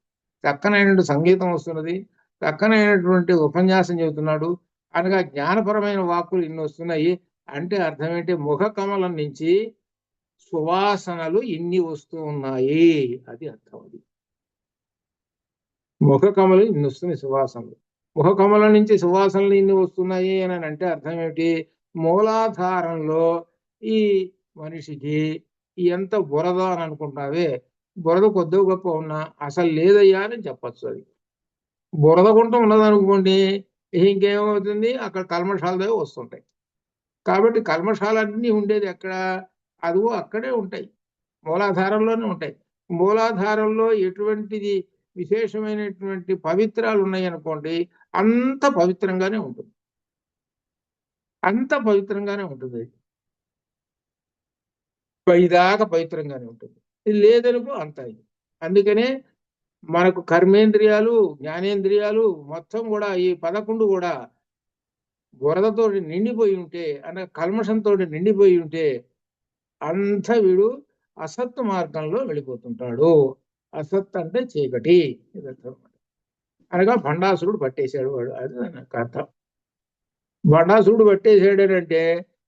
చక్కనైనటువంటి సంగీతం వస్తున్నది, చక్కనైనటువంటి ఉపన్యాసం చెబుతున్నాడు, అనగా జ్ఞానపరమైన వాక్కులు ఇన్ని వస్తున్నాయి. అంటే అర్థం ఏంటి? ముఖ కమలం నుంచి సువాసనలు ఇన్ని వస్తూ ఉన్నాయి, అది అర్థం. అది ముఖ కమలం ఇన్ని వస్తున్నాయి సువాసనలు. ముఖ కమలం నుంచి సువాసనలు ఇన్ని వస్తున్నాయి అని అంటే అర్థం ఏమిటి? మూలాధారంలో ఈ మనిషికి ఎంత బురద అని అనుకుంటావే, బురద కొద్ది గొప్ప ఉన్నా అసలు లేదయ్యా అని చెప్పచ్చు. అది బురద గుంట ఉన్నదనుకోండి, ఇంకేమవుతుంది? అక్కడ కల్మషాలదే వస్తుంటాయి. కాబట్టి కల్మషాలన్నీ ఉండేది ఎక్కడ? అదిగో అక్కడే ఉంటాయి, మూలాధారంలోనే ఉంటాయి. మూలాధారంలో ఎటువంటిది విశేషమైనటువంటి పవిత్రాలు ఉన్నాయి అనుకోండి, అంత పవిత్రంగానే ఉంటుంది, అంత పవిత్రంగానే ఉంటుంది, పైదాకా పవిత్రంగానే ఉంటుంది. ఇది లేదనుకో అంత ఇది. అందుకనే మనకు కర్మేంద్రియాలు, జ్ఞానేంద్రియాలు మొత్తం కూడా ఈ 11 కూడా బురదతో నిండిపోయి ఉంటే, అంటే కల్మషంతో నిండిపోయి ఉంటే అంత వీడు అసత్ మార్గంలో వెళ్ళిపోతుంటాడు. అసత్ అంటే చీకటి, అనగా భండాసురుడు పట్టేశాడు వాడు, అది నాకు అర్థం. భండాసురుడు పట్టేశాడనంటే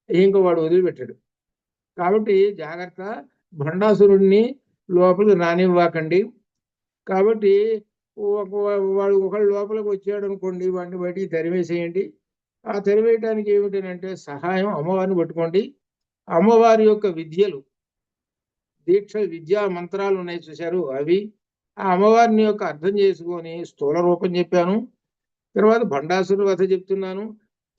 ఇంకో వాడు వదిలిపెట్టాడు. కాబట్టి జాగ్రత్త, భండాసురుడిని లోపలికి రానివ్వకండి. కాబట్టి వాడు ఒకళ్ళు లోపలికి వచ్చాడు అనుకోండి, వాడిని బయటికి తరిమేసేయండి. ఆ తరిమేయటానికి ఏమిటంటే సహాయం అమ్మవారిని పట్టుకోండి. అమ్మవారి యొక్క విద్యలు, దీక్ష విద్యా మంత్రాలు ఉన్నాయి చూశారు, అవి ఆ అమ్మవారిని యొక్క అర్థం చేసుకొని స్థూల రూపం చెప్పాను, తర్వాత భండాసురు వధ చెప్తున్నాను,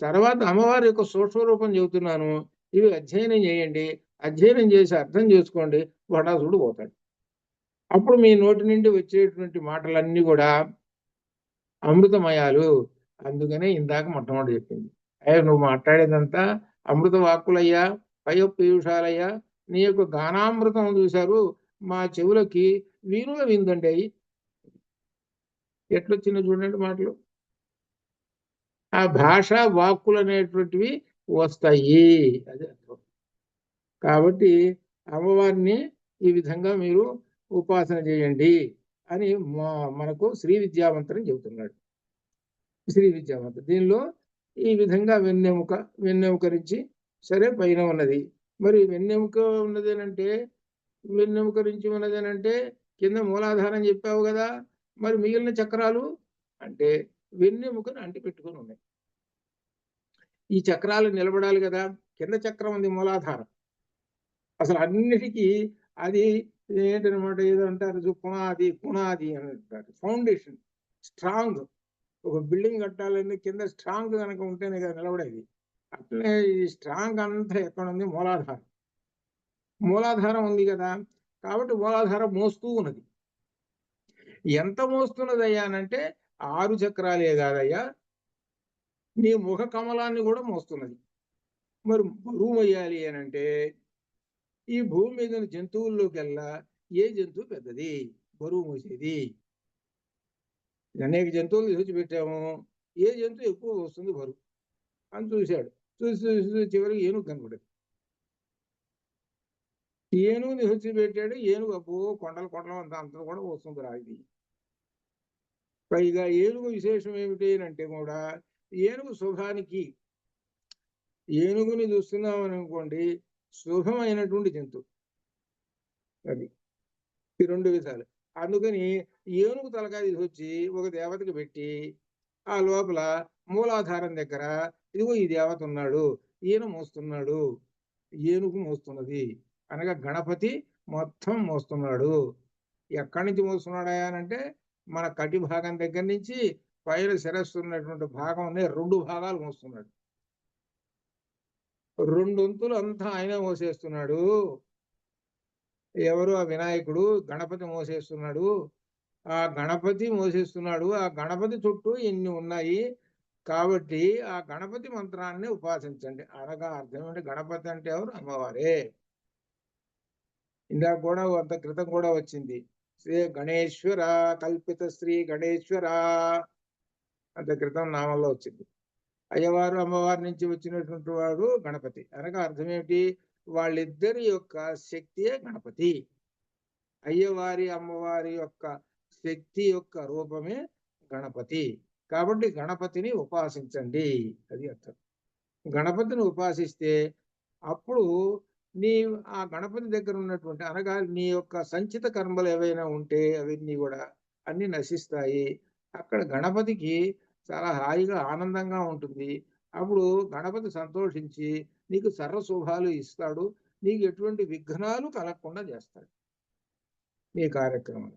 తర్వాత అమ్మవారి యొక్క సూక్ష్మ రూపం చెబుతున్నాను. ఇవి అధ్యయనం చేయండి, అధ్యయనం చేసి అర్థం చేసుకోండి, భండాసురుడు పోతాడు. అప్పుడు మీ నోటి నుండి వచ్చేటువంటి మాటలన్నీ కూడా అమృతమయాలు. అందుకనే ఇందాక మొట్టమొదటి చెప్పింది, అయ్యా నువ్వు మాట్లాడేదంతా అమృత వాక్కులయ్యా, పయోపీయూషాలయ్యా, నీ యొక్క గానామృతం చూశారు మా చెవులకి వీణుల విందండి. అయ్యి ఎట్లొచ్చిందో చూడండి మాటలు. ఆ భాష వాక్కులు అనేటువంటివి వస్తాయి, అది అర్థం. కాబట్టి అమ్మవారిని ఈ విధంగా మీరు ఉపాసన చేయండి అని మనకు శ్రీ విద్యామంత్రం చెబుతున్నాడు. శ్రీ విద్యామంత్రం దీనిలో ఈ విధంగా వెన్నెముక నుంచి సరే పైన ఉన్నది. మరి వెన్నెముక ఉన్నది అంటే వెన్నెముక నుంచి ఉన్నది అంటే కింద మూలాధారం చెప్పావు కదా, మరి మిగిలిన చక్రాలు అంటే వెన్నెముకను అంటి పెట్టుకొని ఉన్నాయి. ఈ చక్రాలు నిలబడాలి కదా, కింద చక్రం ఉంది మూలాధారం. అసలు అన్నిటికీ అది ఏంటనమాట, ఏదో అంటారు పునాది పునాది అని అంటారు, ఫౌండేషన్ స్ట్రాంగ్. ఒక బిల్డింగ్ కట్టాలని కింద స్ట్రాంగ్ కనుక ఉంటేనే కదా నిలబడేది. అట్లనే ఈ స్ట్రాంగ్ అంతా ఎక్కడ ఉంది, మూలాధారం. మూలాధారం ఉంది కదా, కాబట్టి మూలాధారం మోస్తూ ఉన్నది. ఎంత మోస్తున్నదయ్యా అనంటే 6 చక్రాలే కాదయ్యా, నీ ముఖ కమలాన్ని కూడా మోస్తున్నది. మరి బరువు మొయ్యాలి అనంటే ఈ భూమి మీద జంతువుల్లోకెల్లా ఏ జంతువు పెద్దది బరువు మోసేది? అనేక జంతువులు విడిచిపెట్టాము, ఏ జంతువు ఎక్కువ వస్తుంది బరువు అని చూశాడు. చూసి చూసి చివరికి ఏనుగు కనపడదు. ఏనుగుని విడిచిపెట్టాడు. ఏనుగు అబ్బో కొండలు కొండలు అంతా కూడా వస్తుంది రాయి. పైగా ఏనుగు విశేషం ఏమిటి అంటే కూడా, ఏనుగు శుభానికి, ఏనుగుని చూస్తున్నామని అనుకోండి శుభమైనటువంటి జంతువు అది. ఈ 2 విధాలు. అందుకని ఏనుగు తలకాయ తీసుకొచ్చి ఒక దేవతకి పెట్టి ఆ లోపల మూలాధారం దగ్గర ఇదిగో ఈ దేవత ఉన్నాడు, ఈయన మోస్తున్నాడు, ఏనుగు మోస్తున్నది అనగా గణపతి మొత్తం మోస్తున్నాడు. ఎక్కడి నుంచి మోస్తున్నాడా అంటే మన కటి భాగం దగ్గర నుంచి పైన శిరస్సు ఉన్నటువంటి భాగం 2 భాగాలు మోస్తున్నాడు. 2 వంతులు అంతా ఆయనే మోసేస్తున్నాడు. ఎవరు? ఆ వినాయకుడు గణపతి మోసేస్తున్నాడు. ఆ గణపతి మోసేస్తున్నాడు. ఆ గణపతి చుట్టూ ఇన్ని ఉన్నాయి కాబట్టి ఆ గణపతి మంత్రాన్ని ఉపాసించండి అనగా అర్థం ఏంటి? గణపతి అంటే ఎవరు? అమ్మవారే. ఇందాక కూడా అంత క్రితం కూడా వచ్చింది, శ్రీ గణేశ్వర కల్పిత శ్రీ గణేశ్వర అంత క్రితం నామంలో వచ్చింది. అయ్యవారు అమ్మవారి నుంచి వచ్చినటువంటి వాడు గణపతి అనగా అర్థం ఏమిటి? వాళ్ళిద్దరి యొక్క శక్తియే గణపతి. అయ్యవారి అమ్మవారి యొక్క శక్తి యొక్క రూపమే గణపతి. కాబట్టి గణపతిని ఉపాసించండి, అది అర్థం. గణపతిని ఉపాసిస్తే అప్పుడు నీ ఆ గణపతి దగ్గర ఉన్నటువంటి అనగా నీ యొక్క సంచిత కర్మలు ఏవైనా ఉంటే అవన్నీ కూడా అన్ని నశిస్తాయి. అక్కడ గణపతికి చాలా హాయిగా ఆనందంగా ఉంటుంది. అప్పుడు గణపతి సంతోషించి నీకు సర్వశుభాలు ఇస్తాడు. నీకు ఎటువంటి విఘ్నాలు కలగకుండా చేస్తాడు నీ కార్యక్రమం.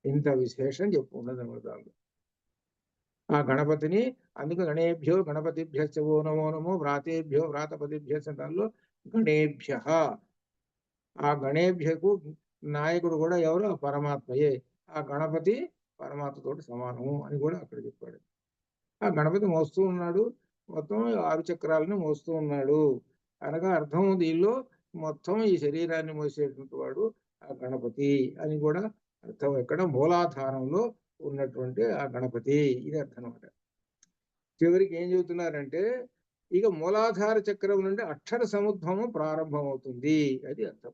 ఇంత విశేషం చెప్పుకున్నదన్నమాట. ఆ గణపతిని అందుకు గణేభ్యో గణపతిభ్యశ్చ ఓ నమో నమో వ్రాతేభ్యో వ్రాతపతిభ్యశ్చ దానిలో గణేభ్య. ఆ గణేభ్యకు నాయకుడు కూడా ఎవరు? ఆ పరమాత్మయే. ఆ గణపతి పరమాత్మతోటి సమానము అని కూడా అక్కడ చెప్పాడు. ఆ గణపతి మోస్తూ ఉన్నాడు, మొత్తం 6 చక్రాలను మోస్తూ ఉన్నాడు అనగా అర్థం దీనిలో మొత్తం ఈ శరీరాన్ని మోసేటువంటి వాడు ఆ గణపతి అని కూడా అర్థం. ఎక్కడ? మూలాధారంలో ఉన్నటువంటి ఆ గణపతి, ఇది అర్థం అన్నమాట. చివరికి ఏం చెబుతున్నారంటే ఇక మూలాధార చక్రం నుండి అక్షర సముద్భవం ప్రారంభమవుతుంది, అది అర్థం.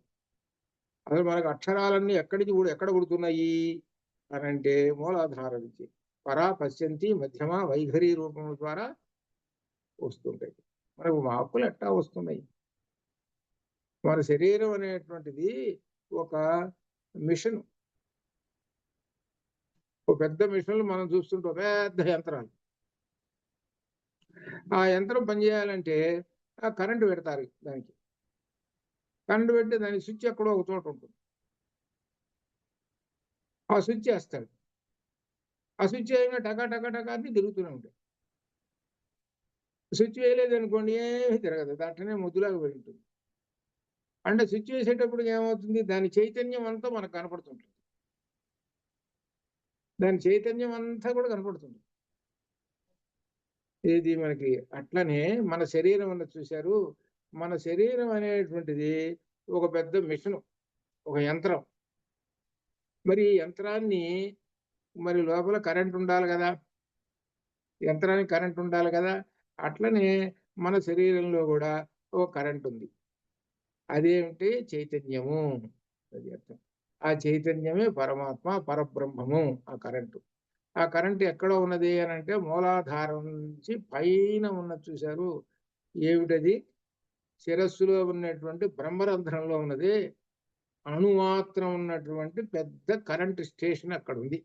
అసలు మనకు అక్షరాలన్నీ ఎక్కడ పుడుతున్నాయి అని అంటే మూలాధార నుంచి పరా పశ్యంతి మధ్యమ వైఖరి రూపం ద్వారా వస్తుంటాయి. మనకు మార్పులు ఎట్టా వస్తున్నాయి? మన శరీరం అనేటువంటిది ఒక మిషన్, ఒక పెద్ద మిషన్లు మనం చూస్తుంటాం, పెద్ద యంత్రాలు. ఆ యంత్రం పనిచేయాలంటే ఆ కరెంటు పెడతారు దానికి. కరెంటు పెడితే దానికి స్విచ్ ఎక్కడో ఒక చోట ఉంటుంది. ఆ స్విచ్ వేస్తాడు. ఆ స్విచ్ వేయగా టకా టకా టకా అని తిరుగుతూనే ఉంటాయి. స్విచ్ వేయలేదు అనుకోండి ఏమీ తిరగదు, దాంట్లోనే ముద్దులాగా పడి ఉంటుంది. అంటే స్విచ్ వేసేటప్పుడు ఏమవుతుంది? దాని చైతన్యం అంతా మనకు కనపడుతుంటుంది. దాని చైతన్యం అంతా కూడా కనపడుతుంది. ఇది మనకి అట్లనే మన శరీరం అన్నది చూశారు. మన శరీరం అనేటువంటిది ఒక పెద్ద మిషను, ఒక యంత్రం. మరి ఈ యంత్రాన్ని మరి లోపల కరెంట్ ఉండాలి కదా, యంత్రానికి కరెంట్ ఉండాలి కదా. అట్లనే మన శరీరంలో కూడా ఒక కరెంట్ ఉంది. అదేమిటి? చైతన్యము, అది అర్థం. ఆ చైతన్యమే పరమాత్మ, పరబ్రహ్మము. ఆ కరెంటు, ఆ కరెంట్ ఎక్కడ ఉన్నది అని అంటే మూలాధారం నుంచి పైన ఉన్నది చూశారు. ఏమిటది? శిరస్సులో ఉన్నటువంటి బ్రహ్మరంధ్రంలో ఉన్నది అణుమాత్రం ఉన్నటువంటి పెద్ద కరెంట్ స్టేషన్ అక్కడ ఉంది.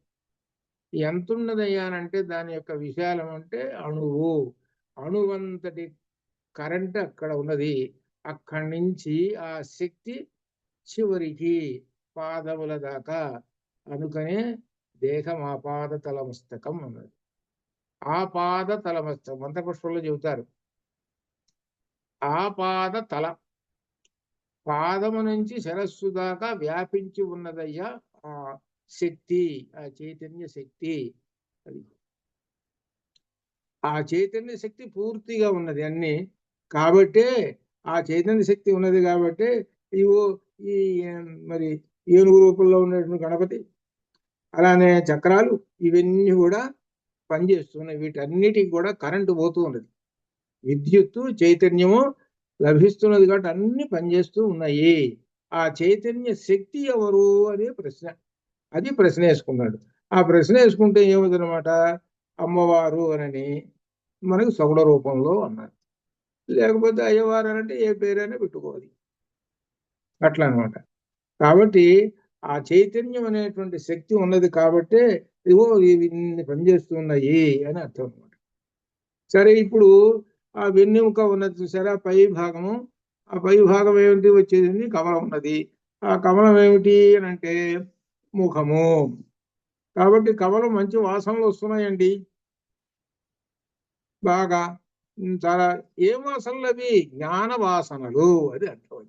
ఎంత ఉన్నదయ్యానంటే దాని యొక్క విశాలం అంటే అణువు, అణువంతటి కరెంట్ అక్కడ ఉన్నది. అక్కడి నుంచి ఆ శక్తి చివరికి పాదముల దాకా. అందుకనే దేహం ఆపాద తలమస్తకం అన్నది. ఆపాద తలమస్తకం మంత్రపుష్పంలో చెబుతారు. ఆపాద తల, పాదము నుంచి శిరస్సు దాకా వ్యాపించి ఉన్నదయ్యా ఆ శక్తి, ఆ చైతన్య శక్తి. అది ఆ చైతన్య శక్తి పూర్తిగా ఉన్నది అన్ని. కాబట్టే ఆ చైతన్య శక్తి ఉన్నది కాబట్టి ఇవో ఈ మరి ఏనుగు రూపంలో ఉన్నటువంటి గణపతి, అలానే చక్రాలు, ఇవన్నీ కూడా పనిచేస్తున్నాయి. వీటన్నిటికి కూడా కరెంటు పోతూ ఉన్నది, విద్యుత్తు చైతన్యము లభిస్తున్నది కాబట్టి అన్ని పనిచేస్తూ ఉన్నాయి. ఆ చైతన్య శక్తి ఎవరు అనే ప్రశ్న, అది ప్రశ్న వేసుకున్నాడు. ఆ ప్రశ్న వేసుకుంటే ఏమవుతుందన్నమాట, అమ్మవారు అని మనకు సగుణ రూపంలో అన్నారు. లేకపోతే అయ్యవారు అంటే ఏ పేరైనా పెట్టుకోవాలి, అట్లా అనమాట. కాబట్టి ఆ చైతన్యం అనేటువంటి శక్తి ఉన్నది కాబట్టి ఇవో ఇన్ని పనిచేస్తున్నాయి అని అర్థం అనమాట. సరే, ఇప్పుడు ఆ వెన్నెముక ఉన్నది చూసారా, పై భాగము. ఆ పై భాగం ఏమిటి వచ్చేది, కమలం ఉన్నది. ఆ కమలం ఏమిటి అని అంటే ముఖము. కాబట్టి కమలం మంచి వాసనలు వస్తున్నాయండి బాగా, చాలా. ఏం వాసనలు అవి, జ్ఞాన వాసనలు, అది అర్థం.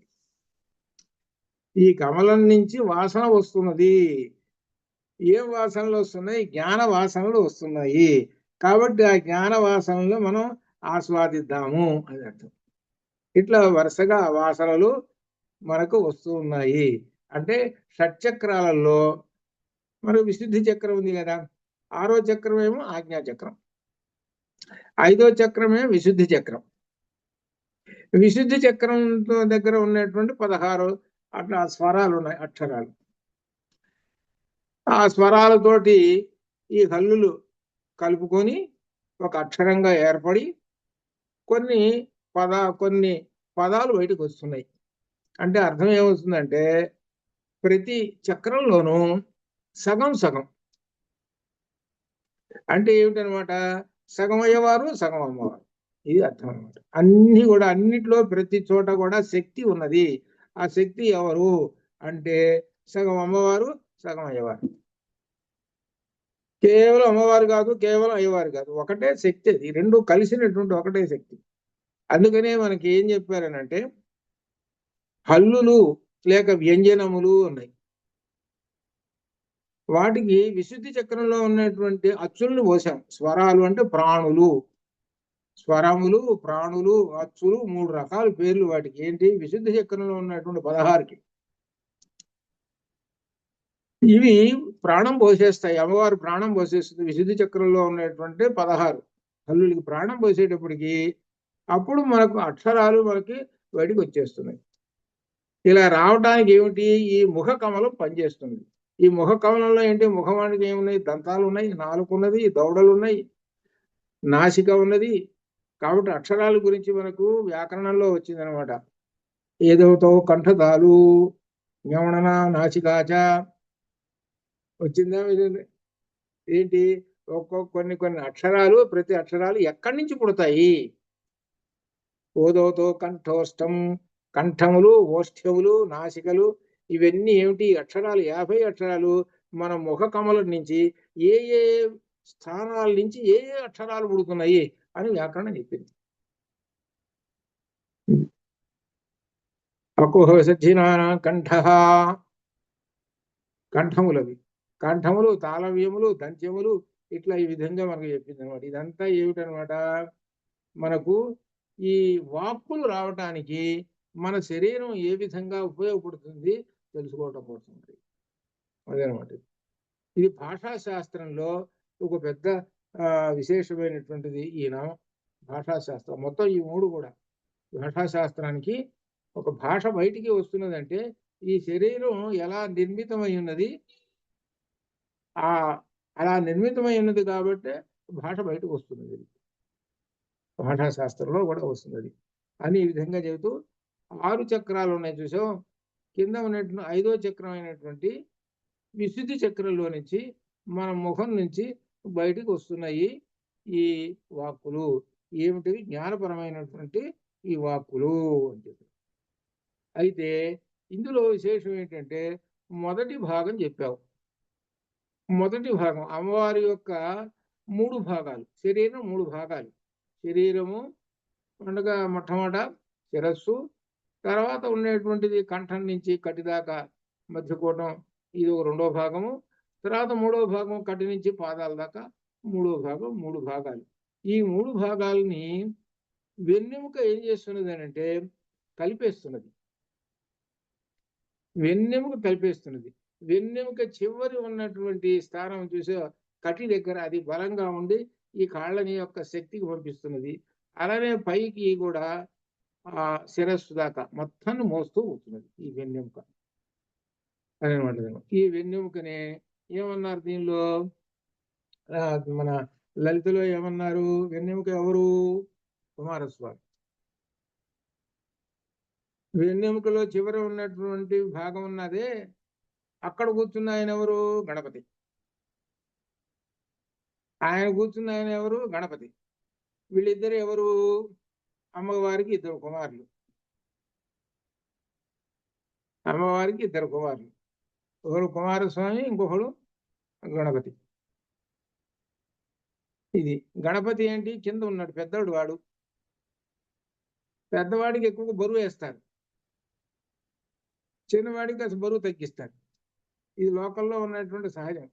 ఈ కమలం నుంచి వాసన వస్తున్నది. ఏం వాసనలు వస్తున్నాయి, జ్ఞాన వాసనలు వస్తున్నాయి. కాబట్టి ఆ జ్ఞాన వాసనలు మనం ఆస్వాదిద్దాము అని అర్థం. ఇట్లా వరుసగా వాసనలు మనకు వస్తూ ఉన్నాయి. అంటే షట్చక్రాలలో మనకు విశుద్ధి చక్రం ఉంది కదా, 6వ చక్రం ఏమో ఆజ్ఞా చక్రం, 5వ చక్రమే విశుద్ధి చక్రం. విశుద్ధి చక్రం దగ్గర ఉన్నటువంటి 16 అట్లా స్వరాలు ఉన్నాయి, అక్షరాలు. ఆ స్వరాలతోటి ఈ హల్లులు కలుపుకొని ఒక అక్షరంగా ఏర్పడి కొన్ని పదాలు బయటకు వస్తున్నాయి. అంటే అర్థం ఏమవుతుందంటే ప్రతి చక్రంలోనూ సగం సగం. అంటే ఏమిటనమాట, సగం అయ్యేవారు సగం అమ్మవారు, ఇది అర్థం అనమాట. అన్ని కూడా అన్నిట్లో ప్రతి చోట కూడా శక్తి ఉన్నది. ఆ శక్తి ఎవరు అంటే సగం అమ్మవారు సగం అయ్యేవారు. కేవలం అమ్మవారు కాదు, కేవలం అయ్యవారు కాదు, ఒకటే శక్తి. అది రెండు కలిసినటువంటి ఒకటే శక్తి. అందుకనే మనకి ఏం చెప్పారనంటే హల్లులు లేక వ్యంజనములు ఉన్నాయి. వాటికి విశుద్ధి చక్రంలో ఉన్నటువంటి అచ్చులను పోసాం. స్వరాలు అంటే ప్రాణులు, స్వరములు, ప్రాణులు, అచ్చులు, 3 రకాల పేర్లు వాటికి. ఏంటి, విశుద్ధి చక్రంలో ఉన్నటువంటి 16కి ఇవి ప్రాణం పోసేస్తాయి. అమ్మవారు ప్రాణం పోసేస్తుంది విశుద్ధి చక్రంలో ఉన్నటువంటి 16 హల్లులకి ప్రాణం పోసేటప్పటికి అప్పుడు మనకు అక్షరాలు మనకి బయటికి వచ్చేస్తున్నాయి. ఇలా రావడానికి ఏమిటి, ఈ ముఖ కమలం పనిచేస్తుంది. ఈ ముఖ కమలంలో ఏంటి, ముఖమానికి ఏమున్నాయి, దంతాలు ఉన్నాయి, నాలుక ఉన్నది, దవడలు ఉన్నాయి, నాసిక ఉన్నది. కాబట్టి అక్షరాల గురించి మనకు వ్యాకరణంలో వచ్చిందనమాట. ఏదోతో కంఠదాలు జ్ఞవణన నాసికాచ వచ్చిందా. ఏంటి, కొన్ని అక్షరాలు, ప్రతి అక్షరాలు ఎక్కడి నుంచి పుడతాయి. ఓదోతో కంఠోష్టం, కంఠములు, ఓష్ఠ్యములు, నాసికలు, ఇవన్నీ ఏమిటి అక్షరాలు, 50 అక్షరాలు మన ముఖ కమలం నుంచి ఏ ఏ స్థానాల నుంచి ఏ ఏ అక్షరాలు పుడుతున్నాయి అని వ్యాకరణం చెప్పింది. అకుహ సజ్జినాన కంఠ, కంఠములవి, కంఠములు, తాళవ్యములు, దంత్యములు, ఇట్లా ఈ విధంగా మనకు చెప్పింది అనమాట. ఇదంతా ఏమిటనమాట, మనకు ఈ వాక్కులు రావటానికి మన శరీరం ఏ విధంగా ఉపయోగపడుతుంది తెలుసుకోవటం కోసం. అదేనమాట. ఇది భాషాశాస్త్రంలో ఒక పెద్ద విశేషమైనటువంటిది ఈ నామం. భాషాశాస్త్రం మొత్తం ఈ 3 కూడా భాషాశాస్త్రానికి. ఒక భాష బయటికి వస్తున్నదంటే ఈ శరీరం ఎలా నిర్మితమై ఉన్నది, అలా నిర్మితమై ఉన్నది కాబట్టి భాష బయటకు వస్తున్నది. భాషాశాస్త్రంలో కూడా వస్తున్నది అని ఈ విధంగా చెబుతూ 6 చక్రాలు ఉన్నాయి చూసాం. కింద ఉన్నటువంటి 5వ చక్రం అయినటువంటి విశుద్ధి చక్రంలో నుంచి మన ముఖం నుంచి బయటికి వస్తున్నాయి ఈ వాక్కులు. ఏమిటివి? జ్ఞానపరమైనటువంటి ఈ వాక్కులు అని చెప్పి. అయితే ఇందులో విశేషం ఏంటంటే మొదటి భాగం చెప్పావు. మొదటి భాగం అమ్మవారి యొక్క 3 భాగాలు. శరీరం 3 భాగాలు. శరీరము అనగా మొట్టమొదట శిరస్సు, తర్వాత ఉండేటువంటిది కంఠం నుంచి కటి దాకా మధ్యకూటం, ఇది ఒక 2వ భాగము. తర్వాత 3వ భాగం కటి నుంచి పాదాల దాకా 3వ భాగం. 3 భాగాలు. ఈ 3 భాగాలని వెన్నెముక ఏం చేస్తున్నది అంటే కలిపేస్తున్నది. వెన్నెముక కలిపేస్తున్నది. వెన్నెముక చివరి ఉన్నటువంటి స్థానం చూసే కటి దగ్గర అది బలంగా ఉండి ఈ కాళ్ళని యొక్క శక్తికి పంపిస్తున్నది. అలానే పైకి కూడా ఆ శిరస్సు దాకా మొత్తాన్ని మోస్తూ పోతున్నది ఈ వెన్నెముక అనమాట. ఈ వెన్నెముకనే ఏమన్నారు దీనిలో? మన లలితలో ఏమన్నారు? వెన్నెముక ఎవరు? కుమారస్వామి. వెన్నెముకలో చివర ఉన్నటువంటి భాగం ఉన్నదే, అక్కడ కూర్చున్న ఆయన ఎవరు? గణపతి. ఆయన కూర్చున్న ఆయన ఎవరు? గణపతి. వీళ్ళిద్దరు ఎవరు? అమ్మవారికి 2 కుమారులు. అమ్మవారికి 2 కుమారులు. ఒకడు కుమారస్వామి, ఇంకొకడు గణపతి. ఇది గణపతి ఏంటి? కింద ఉన్నాడు పెద్దవాడు. వాడు పెద్దవాడికి ఎక్కువ బరువు వేస్తారు, చిన్నవాడికి అసలు బరువు తగ్గిస్తారు. ఇది లోకల్లో ఉన్నటువంటి సహజం.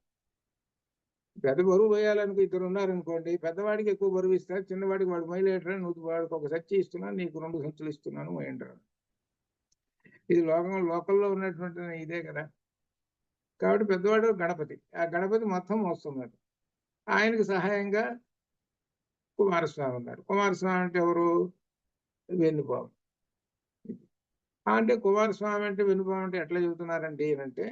పెద్ద బరువు వేయాలనుకో 2 ఉన్నారనుకోండి, పెద్దవాడికి ఎక్కువ బరువు ఇస్తారు, చిన్నవాడికి వాడు మైలేటర్, నువ్వు వాడికి ఒక సంచి ఇస్తున్నాను, నీకు 2 సంచులు ఇస్తున్నాను అంటారు. ఇది లోకల్లో ఉన్నటువంటి ఇదే కదా. కాబట్టి పెద్దవాడు గణపతి. ఆ గణపతి మొత్తం మోస్తున్నాడు. ఆయనకు సహాయంగా కుమారస్వామి ఉన్నారు. కుమారస్వామి అంటే ఎవరు? వెన్నుపాము. అంటే కుమారస్వామి అంటే వెన్నుపాము అంటే ఎట్లా చెబుతున్నారండి అంటే,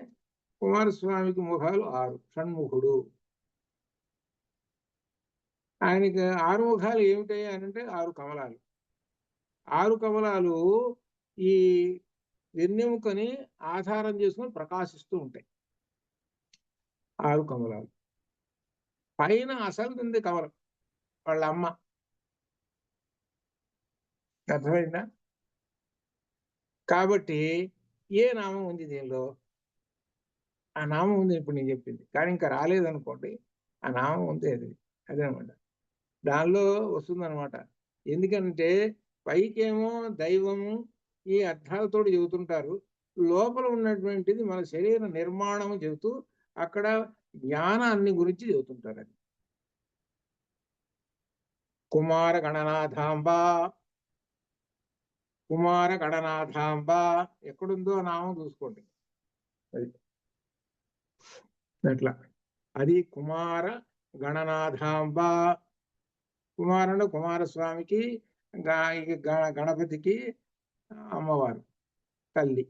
కుమారస్వామికి ముఖాలు 6, షణ్ముఖుడు. ఆయనకి 6 ముఖాలు ఏమిటాయి అని అంటే 6 కమలాలు. 6 కమలాలు ఈ వెన్నెముకని ఆధారం చేసుకుని ప్రకాశిస్తూ ఉంటాయి. 6 కమలాలు. పైన అసలు ఉంది కమలం, వాళ్ళ అమ్మ. అర్థమైందా? కాబట్టి ఏ నామం ఉంది దీనిలో? ఆ నామం ఉంది ఇప్పుడు నేను చెప్పింది. కానీ ఇంకా రాలేదనుకోండి, ఆ నామం ఉంది. అదనమాట. దానిలో వస్తుందన్నమాట. ఎందుకంటే పైకేమో దైవము ఈ అర్థాలతో చెబుతుంటారు, లోపల ఉన్నటువంటిది మన శరీర నిర్మాణం చెబుతూ అక్కడ జ్ఞానాన్ని గురించి చెబుతుంటారు. అది కుమార గణనాథాంబ. కుమార గణనాథాంబ ఎక్కడుందో నామం చూసుకోండి. అది అట్లా. అది కుమార గణనాథాంబ. కుమారుడు కుమారస్వామికి, గణపతికి అమ్మవారు తల్లి.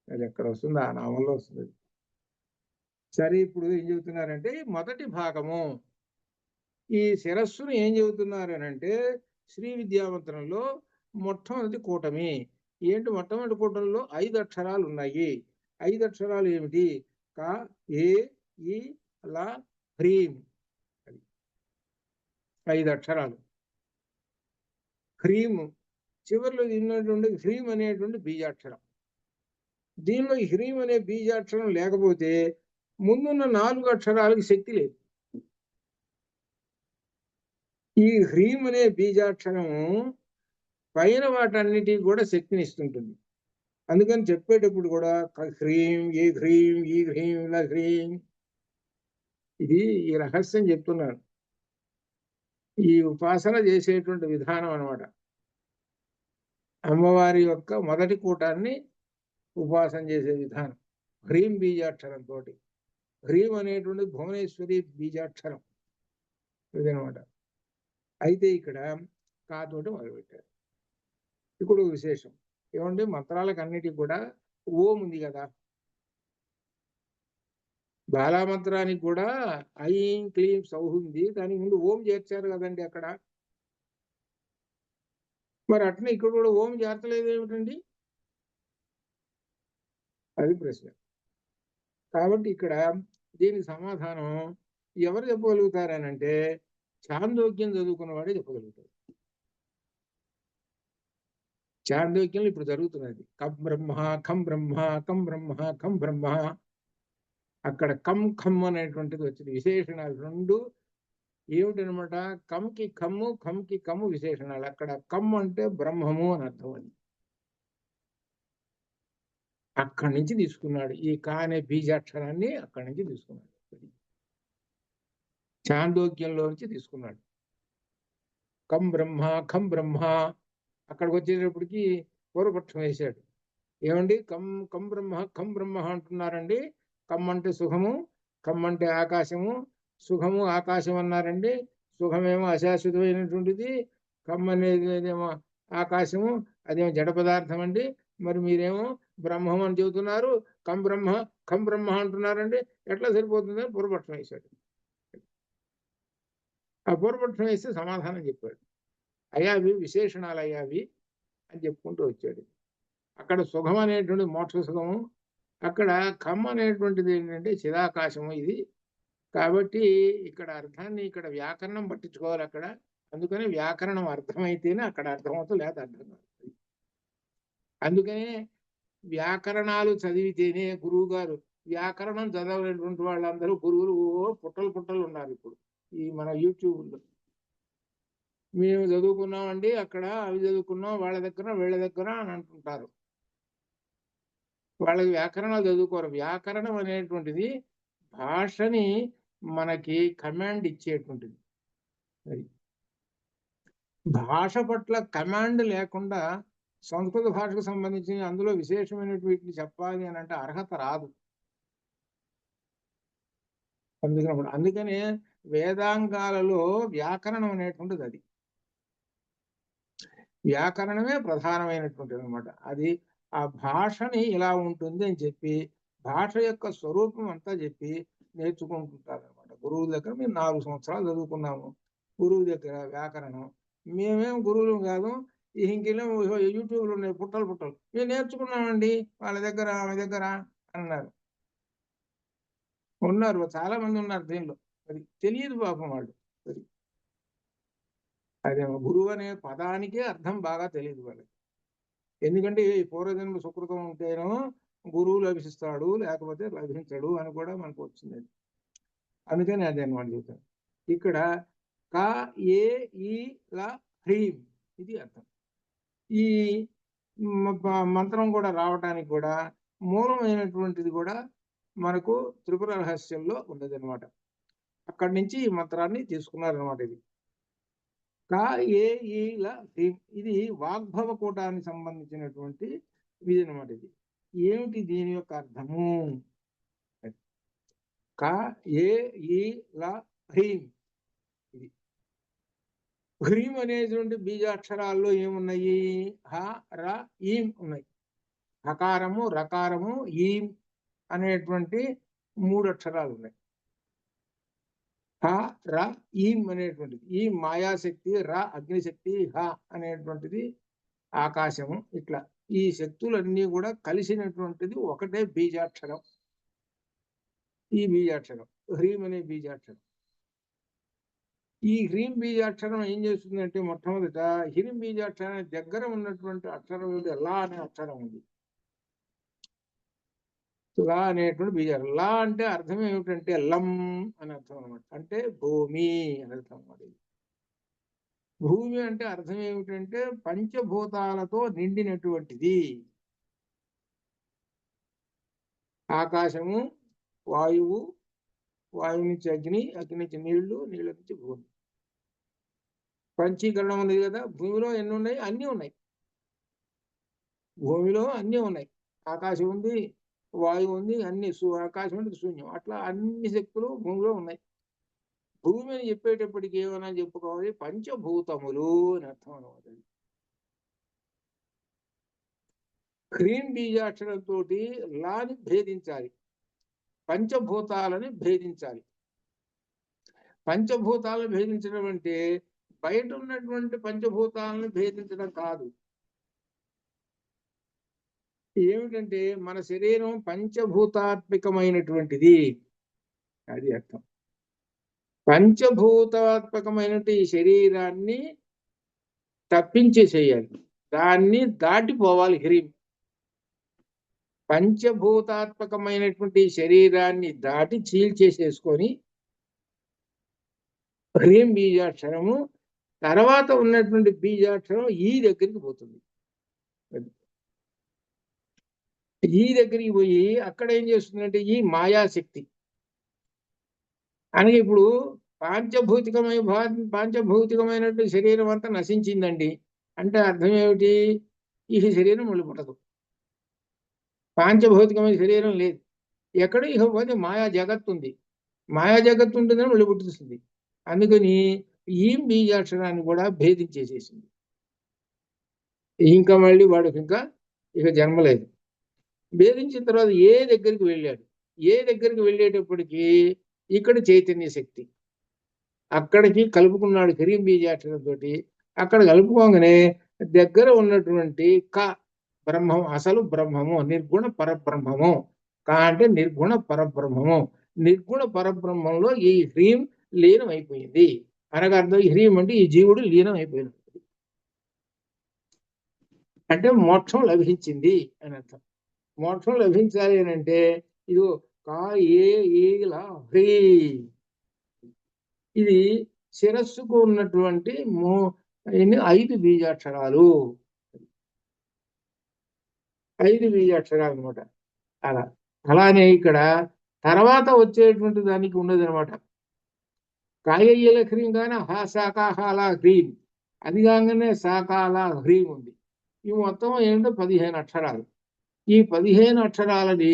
అది ఎక్కడ వస్తుంది? ఆ నామంలో వస్తుంది. సరే, ఇప్పుడు ఏం చెబుతున్నారంటే మొదటి భాగము ఈ శిరస్సును ఏం చెబుతున్నారు అని అంటే, శ్రీ విద్యామంత్రంలో మొట్టమొదటి కూటమి ఏంటి? మొట్టమొదటి కూటమిలో 5 అక్షరాలు ఉన్నాయి. 5 అక్షరాలు ఏమిటి? క, ఏ, ఈ, ల, హ్రీం. 5 అక్షరాలు. హ్రీం చివరిలో ఉన్నటువంటి హ్రీం అనేటువంటి బీజాక్షరం. దీనిలో హ్రీం అనే బీజాక్షరం లేకపోతే ముందున్న 4 అక్షరాలకి శక్తి లేదు. ఈ హ్రీం అనే బీజాక్షరం పైన వాటన్నిటికీ కూడా శక్తిని ఇస్తుంటుంది. అందుకని చెప్పేటప్పుడు కూడా హ్రీం, ఈ హ్రీం, ఈ హ్రీం, ఇలా హ్రీం. ఇది ఈ రహస్యం చెప్తున్నాను. ఈ ఉపాసన చేసేటువంటి విధానం అన్నమాట. అమ్మవారి యొక్క మొదటి కూటాన్ని ఉపాసన చేసే విధానం హ్రీం బీజాక్షరంతో. హ్రీం అనేటువంటి భువనేశ్వరి బీజాక్షరం ఇదనమాట. అయితే ఇక్కడ కాతోటి మొదలుపెట్టారు. ఇప్పుడు విశేషం ఏమంటే, మంత్రాలకు అన్నిటికీ కూడా ఓం ఉంది కదా. బాలామంత్రానికి కూడా ఐం క్లీం సౌహ్ ఉంది, దానికి ముందు ఓం చేర్చారు కదండి అక్కడ. మరి అట్నే ఇక్కడ కూడా ఓం చేర్చలేదు ఏమిటండి? అది ప్రశ్న. కాబట్టి ఇక్కడ దీనికి సమాధానం ఎవరు చెప్పగలుగుతారనంటే చాందోగ్యం చదువుకున్న వాడే చెప్పగలుగుతారు. చాందోగ్యంలో ఇప్పుడు జరుగుతున్నది కం బ్రహ్మ ఖం బ్రహ్మ కం బ్రహ్మ ఖం బ్రహ్మ. అక్కడ కం ఖమ్ అనేటువంటిది వచ్చింది. విశేషణాలు రెండు ఏమిటనమాట, కంకి కమ్ము కంకి కమ్ము విశేషణాలు. అక్కడ కమ్ అంటే బ్రహ్మము అని అర్థం. అది అక్కడి నుంచి తీసుకున్నాడు. ఈ కా అనే బీజాక్షరాన్ని అక్కడి నుంచి తీసుకున్నాడు. చాందోగ్యంలో నుంచి తీసుకున్నాడు. కం బ్రహ్మ ఖం బ్రహ్మ. అక్కడికి వచ్చేటప్పటికి పూర్వపక్షం వేశాడు. ఏమండి కం బ్రహ్మ ఖం బ్రహ్మ అంటున్నారండి. కమ్ అంటే సుఖము, కమ్ అంటే ఆకాశము, సుఖము ఆకాశం అన్నారండి. సుఖమేమో అశాశ్వతమైనటువంటిది, కమ్ అనేదేమో ఆకాశము, అదేమో జడ పదార్థం అండి. మరి మీరేమో బ్రహ్మం అని చెబుతున్నారు, ఖం బ్రహ్మ అంటున్నారండి. ఎట్లా సరిపోతుందని పూర్వపక్షం వేశాడు. ఆ పూర్వపక్షం వేస్తే సమాధానం చెప్పాడు. అయ్యావి విశేషణాలు అయ్యావి అని చెప్పుకుంటూ వచ్చాడు. అక్కడ సుఖం అనేటువంటి మోక్ష సుఖము, అక్కడ ఖమ్ అనేటువంటిది ఏంటంటే చిదాకాశము. ఇది కాబట్టి ఇక్కడ అర్థాన్ని ఇక్కడ వ్యాకరణం పట్టించుకోవాలి అక్కడ. అందుకని వ్యాకరణం అర్థమైతేనే అక్కడ అర్థమవుతుంది, లేదా అర్థం కాదు. అందుకనే వ్యాకరణాలు చదివితేనే గురువు గారు, వ్యాకరణం చదవలేటువంటి వాళ్ళందరూ గురువులు పుట్టలు ఉన్నారు ఇప్పుడు ఈ మన యూట్యూబ్లో. మేము చదువుకున్నామండి అక్కడ, అవి చదువుకున్నాం వాళ్ళ దగ్గర వీళ్ళ దగ్గర అని అంటుంటారు. వాళ్ళకి వ్యాకరణాలు చదువుకోరు. వ్యాకరణం అనేటువంటిది భాషని మనకి కమాండ్ ఇచ్చేటువంటిది. అది భాష పట్ల కమాండ్ లేకుండా సంస్కృత భాషకు సంబంధించి అందులో విశేషమైనటువంటి చెప్పాలి అని అంటే అర్హత రాదు. అందుకనే వేదాంగాలలో వ్యాకరణం అనేటువంటిది అది. వ్యాకరణమే ప్రధానమైనటువంటిది అనమాట. అది ఆ భాషని ఇలా ఉంటుంది అని చెప్పి భాష యొక్క స్వరూపం అంతా చెప్పి నేర్చుకుంటుంటారు అనమాట. గురువు దగ్గర మేము 4 సంవత్సరాలు చదువుకున్నాము గురువు దగ్గర వ్యాకరణం. మేమేం గురువులు కాదు, ఈ హిందీలో యూట్యూబ్లో ఉన్నాయి పుట్టలు మేము నేర్చుకున్నామండి వాళ్ళ దగ్గర ఆమె దగ్గర అన్నారు. ఉన్నారు, చాలా మంది ఉన్నారు దీనిలో. అది తెలియదు పాపం వాళ్ళు. అది అదేమో గురువు అనే పదానికే అర్థం బాగా తెలియదు వాళ్ళకి. ఎందుకంటే ఈ పూర్వజన్మ సుకృతం ఉంటేనో గురువు లభిస్తాడు, లేకపోతే లభించడు అని కూడా మనకు వచ్చింది. అందుకని అదే అనమాట చెబుతాను. ఇక్కడ క ఏ ఈ ల హ్రీం ఇది అర్థం. ఈ మంత్రం కూడా రావటానికి కూడా మూలమైనటువంటిది కూడా మనకు త్రిపుర రహస్యంలో ఉన్నది అనమాట. అక్కడి నుంచి ఈ మంత్రాన్ని తీసుకున్నారనమాట. ఇది క ఏ ఈ ల హ్రీం, ఇది వాగ్భవ కూటానికి సంబంధించినటువంటి ఇది అనమాట. ఇది ఏమిటి దీని యొక్క అర్థము? క ఏ ఈ ల హ్రీం. ఇది హ్రీం అనేటువంటి బీజాక్షరాల్లో ఏమున్నాయి? హ ర ఈం ఉన్నాయి. హకారము రకారము ఈం అనేటువంటి 3 అక్షరాలు ఉన్నాయి. హ ర ఈం అనేటువంటిది ఈ మాయాశక్తి, ర అగ్నిశక్తి, హ అనేటువంటిది ఆకాశము. ఇట్లా ఈ శక్తులన్నీ కూడా కలిసినటువంటిది ఒకటే బీజాక్షరం. ఈ బీజాక్షరం హ్రీం అనే బీజాక్షరం. ఈ హ్రీం బీజాక్షరం ఏం చేస్తుందంటే మొట్టమొదట హ్రీం బీజాక్షరానికి దగ్గర ఉన్నటువంటి అక్షరం ఏమిటి? లా అనే అక్షరం ఉంది. లా అనేటువంటి బీజాక్షరం. లా అంటే అర్థం ఏమిటంటే లం అని అర్థం అనమాట. అంటే భూమి అని అర్థం అన్నమాట. భూమి అంటే అర్థం ఏమిటంటే పంచభూతాలతో నిండినటువంటిది. ఆకాశము, వాయువు, వాయువు నుంచి అగ్ని, అగ్ని నుంచి నీళ్లు, నీళ్ళ నుంచి భూమి. పంచీకరణం ఉంది కదా. భూమిలో ఎన్ని ఉన్నాయి? అన్నీ ఉన్నాయి. భూమిలో అన్నీ ఉన్నాయి. ఆకాశం ఉంది, వాయువు ఉంది, అన్ని ఆకాశం అంటే శూన్యం. అట్లా అన్ని శక్తులు భూమిలో ఉన్నాయి. భూమి అని చెప్పేటప్పటికి ఏమైనా చెప్పుకోవాలి, పంచభూతములు అని అర్థం అనమాట. హ్రీం బీజాక్షరంతో లాని భేదించాలి, పంచభూతాలని భేదించాలి. పంచభూతాలను భేదించడం అంటే బయట ఉన్నటువంటి పంచభూతాలను భేదించడం కాదు. ఏమిటంటే మన శరీరం పంచభూతాత్మకమైనటువంటిది, అది అర్థం. పంచభూతాత్మకమైనటువంటి ఈ శరీరాన్ని తప్పించేసేయాలి, దాన్ని దాటిపోవాలి హ్రీం. పంచభూతాత్మకమైనటువంటి శరీరాన్ని దాటి చీల్చేసేసుకొని హ్రీం బీజాక్షరము తర్వాత ఉన్నటువంటి బీజాక్షరం ఈ దగ్గరికి పోతుంది. ఈ దగ్గరికి పోయి అక్కడ ఏం చేస్తుందంటే ఈ మాయాశక్తి అని ఇప్పుడు పాంచభౌతికమైనటువంటి శరీరం అంతా నశించిందండి అంటే అర్థం ఏమిటి? ఈ శరీరం మళ్ళీ పుట్టదు, పాంచభౌతికమైన శరీరం లేదు. ఎక్కడ ఇక పోతే మాయా జగత్తు ఉంది, మాయా జగత్తు ఉంటుందని మళ్ళీ పుట్టుస్తుంది. అందుకని ఈ బీజాక్షరాన్ని కూడా భేదించేసేసింది. ఇంకా మళ్ళీ వాడికి ఇంకా ఇక జన్మ లేదు. భేదించిన తర్వాత ఏ దగ్గరికి వెళ్ళాడు, ఏ దగ్గరికి వెళ్ళేటప్పటికీ ఇక్కడ చైతన్య శక్తి అక్కడికి కలుపుకున్నాడు హ్రీం బీజాక్షరంతో. అక్కడ కలుపుకోగానే దగ్గర ఉన్నటువంటి క బ్రహ్మం, అసలు బ్రహ్మము, నిర్గుణ పరబ్రహ్మము. కా అంటే నిర్గుణ పరబ్రహ్మము. నిర్గుణ పరబ్రహ్మంలో ఈ హ్రీం లీనం అయిపోయింది. అనగా అర్థం ఈ హ్రీం అంటే ఈ జీవుడు లీనం అయిపోయినది అంటే మోక్షం లభించింది అని అర్థం. మోక్షం లభించాలి అని అంటే ఇది కా ఏ హ్రీ, ఇది శిరస్సుకు ఉన్నటువంటి 5 బీజాక్షరాలు, 5 బీజాక్షరాలు అనమాట. అలానే ఇక్కడ తర్వాత వచ్చేటువంటి దానికి ఉన్నది అనమాట. కాయల హ్రీం కానీ శాకాహాల హ్రీం, అది కాగానే శాకాల హ్రీం ఉంది. ఇవి మొత్తం ఏంటో 15 అక్షరాలు. ఈ 15 అక్షరాలని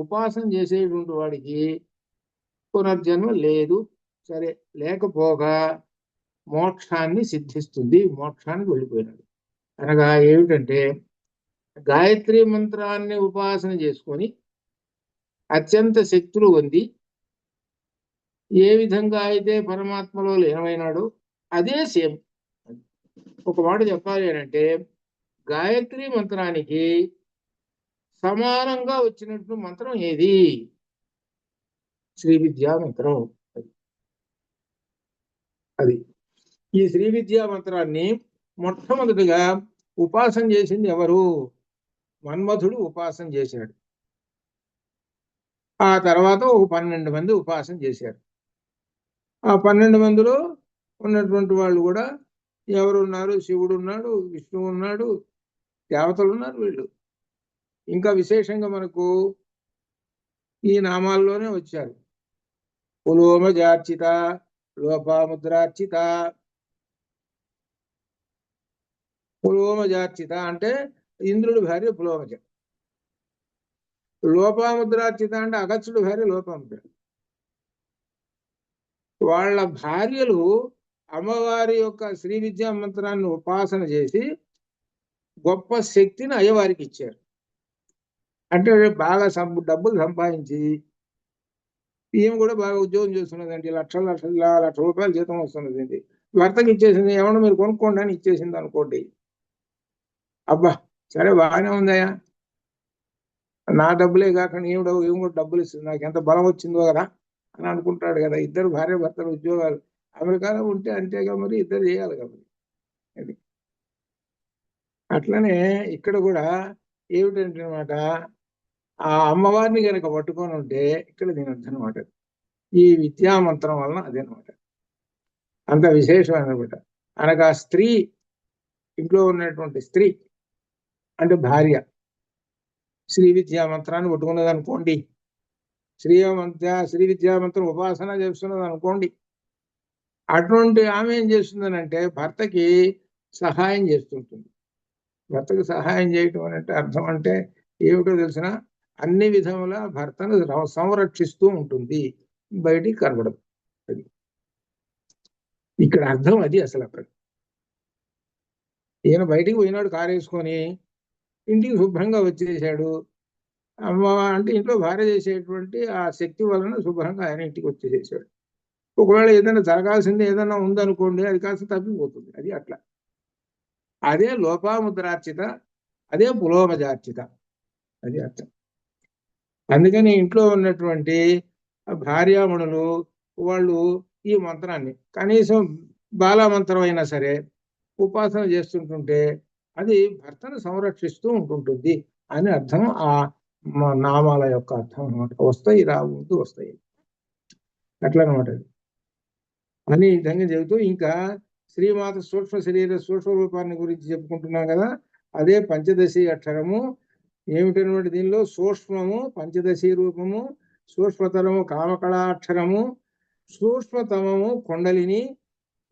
ఉపాసన చేసేటువంటి వాడికి పునర్జన్మ లేదు. సరే, లేకపోగా మోక్షాన్ని సిద్ధిస్తుంది, మోక్షానికి వెళ్ళిపోయినాడు. అనగా ఏమిటంటే గాయత్రి మంత్రాన్ని ఉపాసన చేసుకొని అత్యంత శక్తులు పొంది ఏ విధంగా అయితే పరమాత్మలో లీనమైనాడో అదే సేమ్. ఒక మాట చెప్పాలి అంటే గాయత్రి మంత్రానికి సమానంగా వచ్చినట్టు మంత్రం ఏది? శ్రీ విద్యా మంత్రం. అది ఈ శ్రీ విద్యా మంత్రాన్ని మొట్టమొదటిగా ఉపాసన చేసింది ఎవరు? మన్మధుడు ఉపాసన చేశాడు. ఆ తర్వాత ఒక 12 మంది ఉపాసన చేశారు. ఆ 12 మందిలో ఉన్నటువంటి వాళ్ళు కూడా ఎవరున్నారు? శివుడు ఉన్నాడు, విష్ణువు ఉన్నాడు, దేవతలు ఉన్నారు. వీళ్ళు ఇంకా విశేషంగా మనకు ఈ నామాల్లోనే వచ్చారు. పులోమజార్చిత, లోపాముద్రార్చిత. పులోమజార్చిత అంటే ఇంద్రుడి భార్య పులోమజ. లోపాముద్రార్చిత అంటే అగత్సుడి భార్య లోపాముద్ర. వాళ్ళ భార్యలు అమ్మవారి యొక్క శ్రీ విద్యా మంత్రాన్ని ఉపాసన చేసి గొప్ప శక్తిని అయ్యవారికి ఇచ్చారు. అంటే బాగా డబ్బులు సంపాదించి ఈమె కూడా బాగా ఉద్యోగం చేస్తున్నదండి, లక్ష రూపాయల జీతం వస్తున్నదండి. భర్తకి ఇచ్చేసింది, ఏమన్నా మీరు కొనుక్కోండి అని ఇచ్చేసింది అనుకోండి. అబ్బా సరే బాగానే ఉందయ్యా, నా డబ్బులే కాకుండా ఏం కూడా డబ్బులు ఇస్తుంది, నాకు ఎంత బలం వచ్చిందో కదా అని అనుకుంటాడు కదా. ఇద్దరు భార్య భర్తలు ఉద్యోగాలు అమెరికాలో ఉంటే అంతేగా, మరి ఇద్దరు చేయాలి కదా. అది అట్లనే ఇక్కడ కూడా ఏమిటంటే అనమాట, ఆ అమ్మవారిని కనుక పట్టుకొని ఉంటే ఇక్కడ దీని అర్థం అనమాట. ఈ విద్యామంత్రం వలన అదేనమాట, అంత విశేషమైనమాట. అనగా స్త్రీ, ఇంట్లో ఉన్నటువంటి స్త్రీ అంటే భార్య శ్రీ విద్యామంత్రాన్ని పట్టుకున్నది అనుకోండి, శ్రీ విద్యామంత్రం ఉపాసన చేస్తున్నది అనుకోండి, అటువంటి ఆమె ఏం చేస్తుందనంటే భర్తకి సహాయం చేస్తుంటుంది. భర్తకు సహాయం చేయటం అంటే అర్థం అంటే ఏమిటో తెలిసిన, అన్ని విధముల భర్తను సంరక్షిస్తూ ఉంటుంది, బయటికి కనబడదు. అది ఇక్కడ అర్థం. అది అసలు అక్కడ ఈయన బయటికి పోయినాడు, కారు వేసుకొని ఇంటికి శుభ్రంగా వచ్చేసాడు. అమ్మ అంటే ఇంట్లో భార్య చేసేటువంటి ఆ శక్తి వలన శుభ్రంగా ఆయన ఇంటికి వచ్చేసేసాడు. ఒకవేళ ఏదైనా జరగాల్సింది ఏదైనా ఉందనుకోండి, అది కాస్త తప్పిపోతుంది. అది అట్లా. అదే లోపాముద్రార్చిత, అదే పులోమజార్చిత. అది అర్థం. అందుకని ఇంట్లో ఉన్నటువంటి భార్యామణులు వాళ్ళు ఈ మంత్రాన్ని కనీసం బాలామంత్రం అయినా సరే ఉపాసన చేస్తుంటుంటే అది భర్తను సంరక్షిస్తూ ఉంటుంటుంది అని అర్థం. ఆ నామాల యొక్క అర్థం అనమాట. వస్తాయి రావుతూ వస్తాయి అట్లా అనమాట. అని ఈ విధంగా చెబుతూ ఇంకా శ్రీమాత సూక్ష్మ శరీర సూక్ష్మ రూపాన్ని గురించి చెప్పుకుంటున్నాం కదా. అదే పంచదశి అక్షరము ఏమిటనమాట. దీనిలో సూక్ష్మము పంచదశి రూపము, సూక్ష్మతరము కామకళాక్షరము, సూక్ష్మతమము కొండలిని.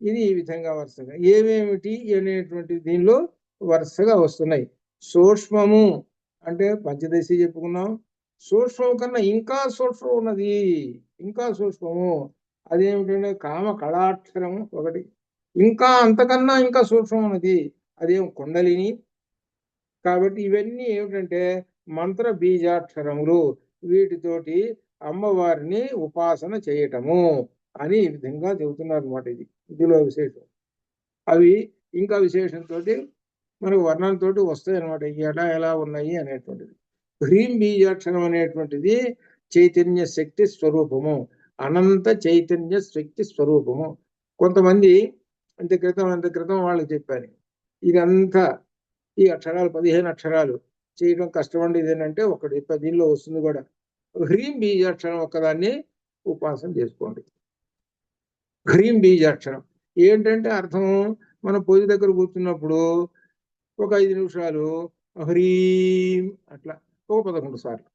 ఇది ఈ విధంగా వరుసగా ఏమేమిటి అనేటువంటి దీనిలో వరుసగా వస్తున్నాయి. సూక్ష్మము అంటే పంచదశి చెప్పుకున్నాం. సూక్ష్మం కన్నా ఇంకా సూక్ష్మం ఉన్నది, ఇంకా సూక్ష్మము అదేమిటంటే కామ కళాక్షరము ఒకటి. ఇంకా అంతకన్నా ఇంకా సూక్ష్మం ఉన్నది అదేం కొండలిని. కాబట్టి ఇవన్నీ ఏమిటంటే మంత్ర బీజాక్షరములు. వీటితోటి అమ్మవారిని ఉపాసన చేయటము అని ఈ విధంగా చెబుతున్నారు అనమాట. ఇదిలో విశేషం. అవి ఇంకా విశేషంతో మనకు వర్ణంతో వస్తాయి అనమాట. ఎలా ఉన్నాయి అనేటువంటిది. హ్రీం బీజాక్షరం అనేటువంటిది చైతన్య శక్తి స్వరూపము, అనంత చైతన్య శక్తి స్వరూపము. కొంతమంది అంత క్రితం వాళ్ళకి చెప్పాను, ఇదంతా ఈ అక్షరాలు 15 అక్షరాలు చేయడం కష్టమండి. ఇదేంటంటే ఒకటి దీనిలో వస్తుంది కూడా. హ్రీం బీజాక్షరం ఒక్కదాన్ని ఉపాసన చేసుకోండి. హ్రీం బీజాక్షరం ఏంటంటే అర్థం, మనం పూజ దగ్గర కూర్చున్నప్పుడు ఒక 5 నిమిషాలు హ్రీం అట్లా ఒక 11 సార్లు,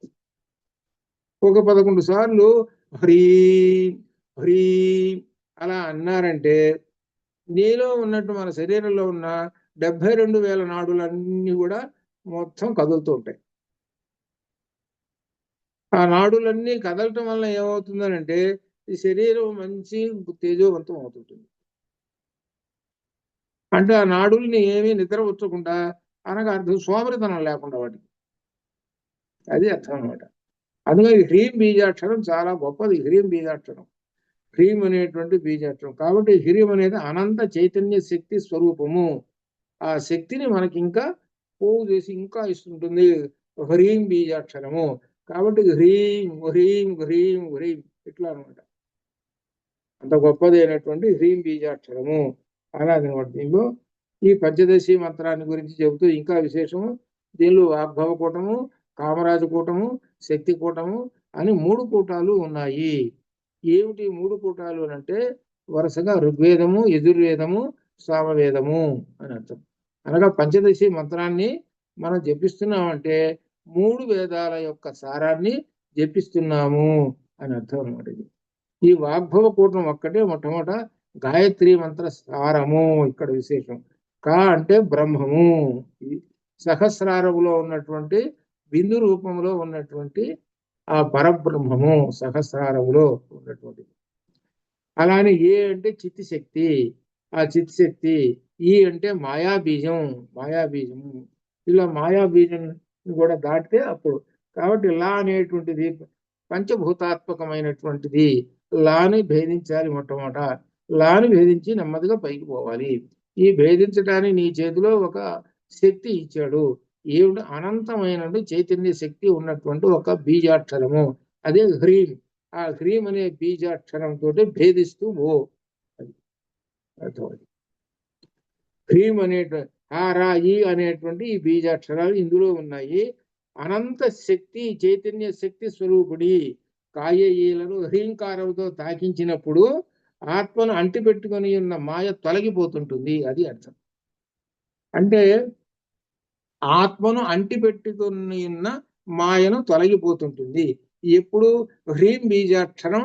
ఒక 11 సార్లు హ్రీం హ్రీం అలా అన్నారంటే నీలో ఉన్నట్టు మన శరీరంలో ఉన్న 72,000 నాడులన్నీ కూడా మొత్తం కదులుతూ ఉంటాయి. ఆ నాడులన్నీ కదలటం వల్ల ఏమవుతుందనంటే ఈ శరీరం మంచి తేజోవంతం అవుతుంటుంది. అంటే ఆ నాడుల్ని ఏమీ నిద్ర వచ్చకుండా అనగా అర్థం సోమరితనం లేకుండా వాటికి, అది అర్థం అనమాట. అందుకని హ్రీం బీజాక్షరం చాలా గొప్పది. హ్రీం బీజాక్షరం, హ్రీం అనేటువంటి బీజాక్షరం. కాబట్టి హ్రీం అనేది అనంత చైతన్య శక్తి స్వరూపము. ఆ శక్తిని మనకి ఇంకా పోగు చేసి ఇంకా ఇస్తుంటుంది హ్రీం బీజాక్షరము. కాబట్టి హ్రీం హ్రీం హ్రీం హ్రీం ఇట్లా అనమాట. అంత గొప్పది అయినటువంటి హ్రీం బీజాక్షరము అనేది అనమాట. దీనిలో ఈ పంచదశి మంత్రాన్ని గురించి చెబుతూ ఇంకా విశేషము, దీనిలో వాగ్భవ కూటము, కామరాజు కూటము, శక్తి కూటము అని 3 కూటాలు ఉన్నాయి. ఏమిటి 3 కూటాలు అంటే వరుసగా ఋగ్వేదము, యజుర్వేదము, సామవేదము అని అర్థం. అనగా పంచదశి మంత్రాన్ని మనం జపిస్తున్నామంటే 3 వేదాల యొక్క సారాన్ని జపిస్తున్నాము అని అర్థం అనమాట. ఈ వాగ్భవ కూటం ఒక్కటే మొట్టమొదట గాయత్రి మంత్ర సారము. ఇక్కడ విశేషం కా అంటే బ్రహ్మము, సహస్రారములో ఉన్నటువంటి బిందు రూపంలో ఉన్నటువంటి ఆ పరబ్రహ్మము సహస్రారములో ఉన్నటువంటి. అలానే ఏ అంటే చిత్తి శక్తి, ఆ చిత్తి శక్తి. ఈ అంటే మాయాబీజం, మాయాబీజము. ఇలా మాయాబీజం కూడా దాటితే అప్పుడు. కాబట్టి లా అనేటువంటిది పంచభూతాత్మకమైనటువంటిది. లాని భేదించాలి మొట్టమొదట. లాని భేదించి నెమ్మదిగా పైకి పోవాలి. ఈ భేదించడానికి నీ చేతిలో ఒక శక్తి ఇచ్చాడు. ఏమిటి? అనంతమైన చైతన్య శక్తి ఉన్నటువంటి ఒక బీజాక్షరము, అదే హ్రీం. ఆ హ్రీం అనే బీజాక్షరంతో భేదిస్తూ ఓ అర్థమైంది. హ్రీం అనే హారాయి అనేటువంటి ఈ బీజాక్షరాలు ఇందులో ఉన్నాయి. అనంత శక్తి చైతన్య శక్తి స్వరూపుడి కాయలను హ్రీంకారంతో తాకించినప్పుడు ఆత్మను అంటిపెట్టుకొని ఉన్న మాయ తొలగిపోతుంటుంది. అది అర్థం. అంటే ఆత్మను అంటిపెట్టుకొని ఉన్న మాయను తొలగిపోతుంటుంది ఎప్పుడు? హ్రీం బీజాక్షరం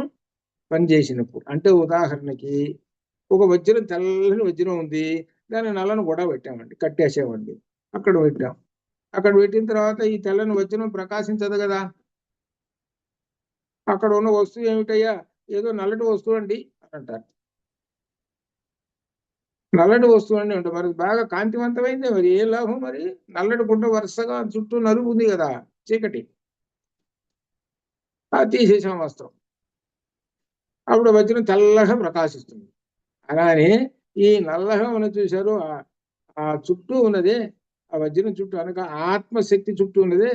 పనిచేసినప్పుడు. అంటే ఉదాహరణకి ఒక వజ్రం, తెల్లని వజ్రం ఉంది, దాన్ని నల్లని కూడా పెట్టామండి, కట్టేసామండి. అక్కడ పెట్టాం. అక్కడ పెట్టిన తర్వాత ఈ తెల్లని వజ్రం ప్రకాశించదు కదా. అక్కడ ఉన్న వస్తువు ఏమిటయ్యా? ఏదో నల్లటి వస్తువు అండి అని అంటారు. నల్లటి వస్తువు అండి అంటే మరి బాగా కాంతివంతమైంది, మరి ఏ లాభం? మరి నల్లటి గుంట వరుసగా చుట్టూ నలుపు ఉంది కదా, చీకటి. అది తీసేసాం వస్త్రం, అప్పుడు వజ్రం తెల్లగా ప్రకాశిస్తుంది. అలానే ఈ నల్లగా ఉన్న చూశారు ఆ చుట్టూ ఉన్నదే, ఆ వజ్రం చుట్టూ అనగా ఆత్మశక్తి చుట్టూ ఉన్నదే,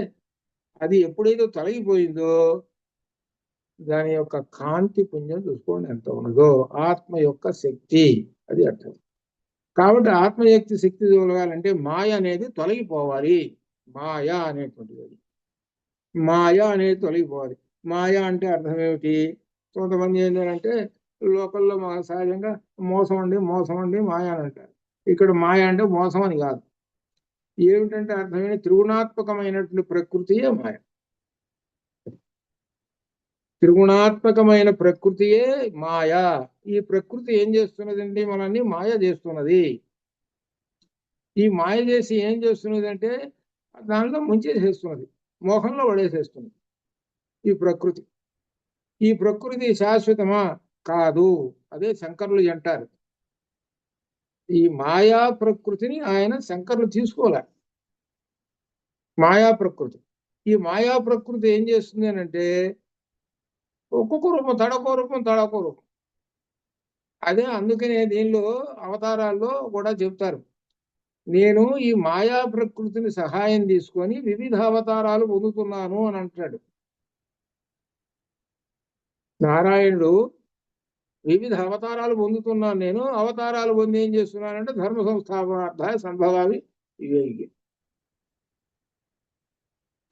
అది ఎప్పుడైతే తొలగిపోయిందో దాని యొక్క కాంతి పుణ్యం చూసుకోండి ఎంత ఉన్నదో. ఆత్మ యొక్క శక్తి అది అర్థం. కాబట్టి ఆత్మశక్తి శక్తి తొలగాలంటే మాయ అనేది తొలగిపోవాలి. మాయ అనేటువంటిది మాయ అనేది తొలగిపోవాలి. మాయ అంటే అర్థం ఏమిటి? కొంతమంది ఏంటంటే లోకల్లో సహజంగా మోసం అండి మాయ అని అంటారు. ఇక్కడ మాయ అంటే మోసం అని కాదు. ఏమిటంటే అర్థమైన త్రిగుణాత్మకమైనటువంటి ప్రకృతియే మాయ. త్రిగుణాత్మకమైన ప్రకృతియే మాయ. ఈ ప్రకృతి ఏం చేస్తున్నదండి? మనల్ని మాయ చేస్తున్నది. ఈ మాయ చేసి ఏం చేస్తున్నది అంటే దానిలో ముంచేసేస్తున్నది, మోహంలో పడేసేస్తున్నది ఈ ప్రకృతి. ఈ ప్రకృతి శాశ్వతమా? కాదు. అదే శంకరులు అంటారు. ఈ మాయా ప్రకృతిని ఆయన శంకరులు తీసుకోలే. మాయా ప్రకృతి, ఈ మాయా ప్రకృతి ఏం చేస్తుంది అని అంటే ఒక్కొక్క రూపం, తడకో రూపం, తడకో రూపం. అదే అందుకనే దీనిలో అవతారాల్లో కూడా చెప్తారు, నేను ఈ మాయా ప్రకృతిని సహాయం తీసుకొని వివిధ అవతారాలు పొందుతున్నాను అని అంటాడు. నారాయణుడు వివిధ అవతారాలు పొందుతున్నాను, నేను అవతారాలు పొంది ఏం చేస్తున్నానంటే ధర్మ సంస్థాపనార్థాయ సంభవామి వివేకి.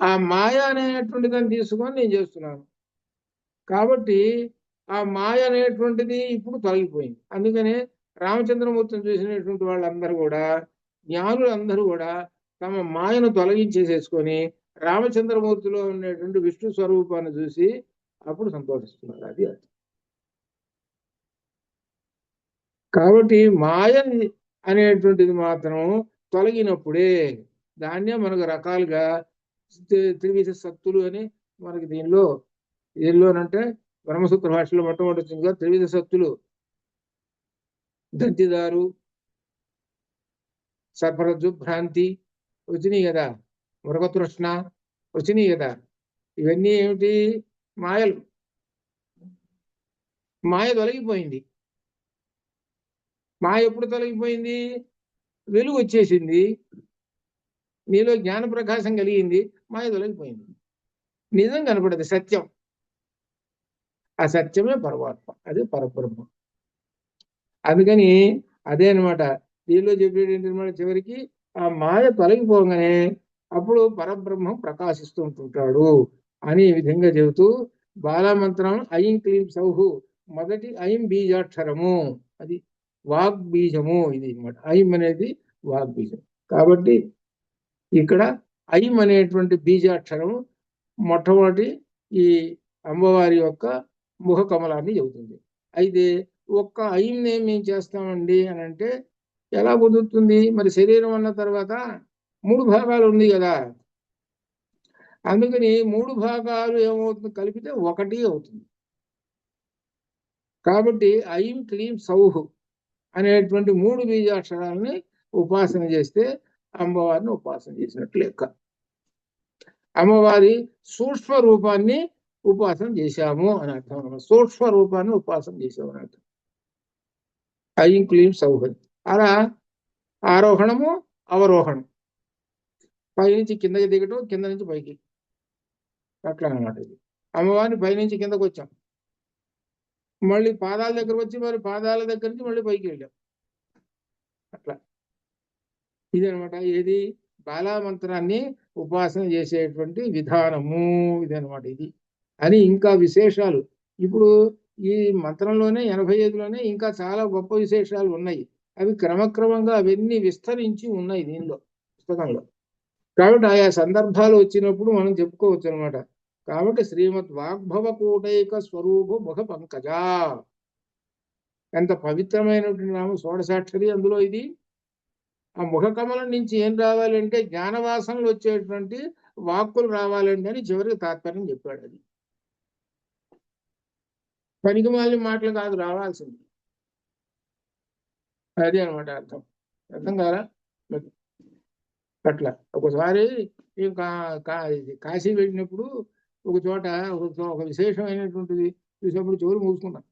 ఆ మాయ అనేటువంటి దాన్ని తీసుకొని నేను చేస్తున్నాను. కాబట్టి ఆ మాయ అనేటువంటిది ఇప్పుడు తొలగిపోయింది. అందుకనే రామచంద్రమూర్తిని చూసినటువంటి వాళ్ళందరూ కూడా, జ్ఞానులందరూ కూడా తమ మాయను తొలగించేసేసుకొని రామచంద్రమూర్తిలో ఉండేటువంటి విష్ణు స్వరూపాన్ని చూసి అప్పుడు సంతోషిస్తున్నారు. అది కాబట్టి మాయ అనేటువంటిది మాత్రం తొలగినప్పుడే దాన్నే మనకు రకాలుగా త్రివిధ సత్తులు అని మనకి దీనిలోనంటే బ్రహ్మసూత్ర భాషలో మొట్టమొదటిగా త్రివిధ సత్తులు, దంతిదారు, సర్పరజ్జు, భ్రాంతి వచ్చినాయి కదా, మృగతృష్ణ వచ్చినాయి కదా. ఇవన్నీ ఏమిటి? మాయలు. మాయ తొలగిపోయింది. మాయ ఎప్పుడు తొలగిపోయింది? వెలుగు వచ్చేసింది, నీలో జ్ఞాన ప్రకాశం కలిగింది, మాయ తొలగిపోయింది. నిజం కనపడదు, సత్యం. ఆ సత్యమే పరమాత్మ, అది పరబ్రహ్మ. అందుకని అదే అనమాట దీనిలో చెప్పేటమాట, చివరికి ఆ మాయ తొలగిపోగానే అప్పుడు పరబ్రహ్మం ప్రకాశిస్తూ ఉంటుంటాడు అని ఈ విధంగా చెబుతూ బాలమంత్రం ఐం క్లీం సౌహు మొదటి ఐం బీజాక్షరము, అది వాగ్బీజము. ఇది అనమాట ఐం అనేది వాగ్బీజం. కాబట్టి ఇక్కడ ఐం అనేటువంటి బీజాక్షరము మొట్టమొదటి ఈ అమ్మవారి యొక్క ముఖ కమలాన్ని చెబుతుంది. అయితే ఒక్క ఐంని మేము చేస్తామండి అని అంటే ఎలా కుదురుతుంది? మరి శరీరం అన్న తర్వాత 3 భాగాలు ఉంది కదా. అందుకని 3 భాగాలు ఏమవుతుంది? కలిపితే 1 అవుతుంది. కాబట్టి ఐం క్లీం సౌహు అనేటువంటి 3 బీజాక్షరాలని ఉపాసన చేస్తే అమ్మవారిని ఉపాసన చేసినట్లు లెక్క. అమ్మవారి సూక్ష్మ రూపాన్ని ఉపాసన చేశాము అని అర్థం అన్నమాట. సూక్ష్మ రూపాన్ని ఉపాసన చేశాము అని అర్థం. ఐం క్లీం సౌహం. అలా ఆరోహణము అవరోహణం, పైనుంచి కిందకి దిగటం, కింద నుంచి పైకి, అట్లా అనమాట. ఇది అమ్మవారిని పైనుంచి కిందకు వచ్చాం, మళ్ళీ పాదాల దగ్గర వచ్చి మరి పాదాల దగ్గర నుంచి మళ్ళీ పైకి వెళ్ళాం, అట్లా. ఇది అనమాట ఏది బాలామంత్రాన్ని ఉపాసన చేసేటువంటి విధానము, ఇది అనమాట. ఇది అని ఇంకా విశేషాలు ఇప్పుడు ఈ మంత్రంలోనే 85లోనే ఇంకా చాలా గొప్ప విశేషాలు ఉన్నాయి. అవి క్రమక్రమంగా అవన్నీ విస్తరించి ఉన్నాయి దీనిలో పుస్తకంలో. కాబట్టి ఆయా సందర్భాలు వచ్చినప్పుడు మనం చెప్పుకోవచ్చు అనమాట. కాబట్టి శ్రీమద్ వాగ్భవ కూటైక స్వరూప ముఖ పంకజ, ఎంత పవిత్రమైనటువంటి నామం, షోడశాక్షరి అందులో ఇది. ఆ ముఖ కమలం నుంచి ఏం రావాలంటే జ్ఞానవాసనలు వచ్చేటువంటి వాక్కులు రావాలండి అని చివరికి తాత్పర్యం చెప్పాడు. అది పనికి మాలిన మాటలు కాదు రావాల్సింది, అదే అనమాట అర్థం. అర్థం కాదా? అట్లా ఒకసారి కాశీ వెళ్ళినప్పుడు ఒక చోట ఒక విశేషమైనటువంటిది చూసినప్పుడు చెవులు మూసుకున్నాం.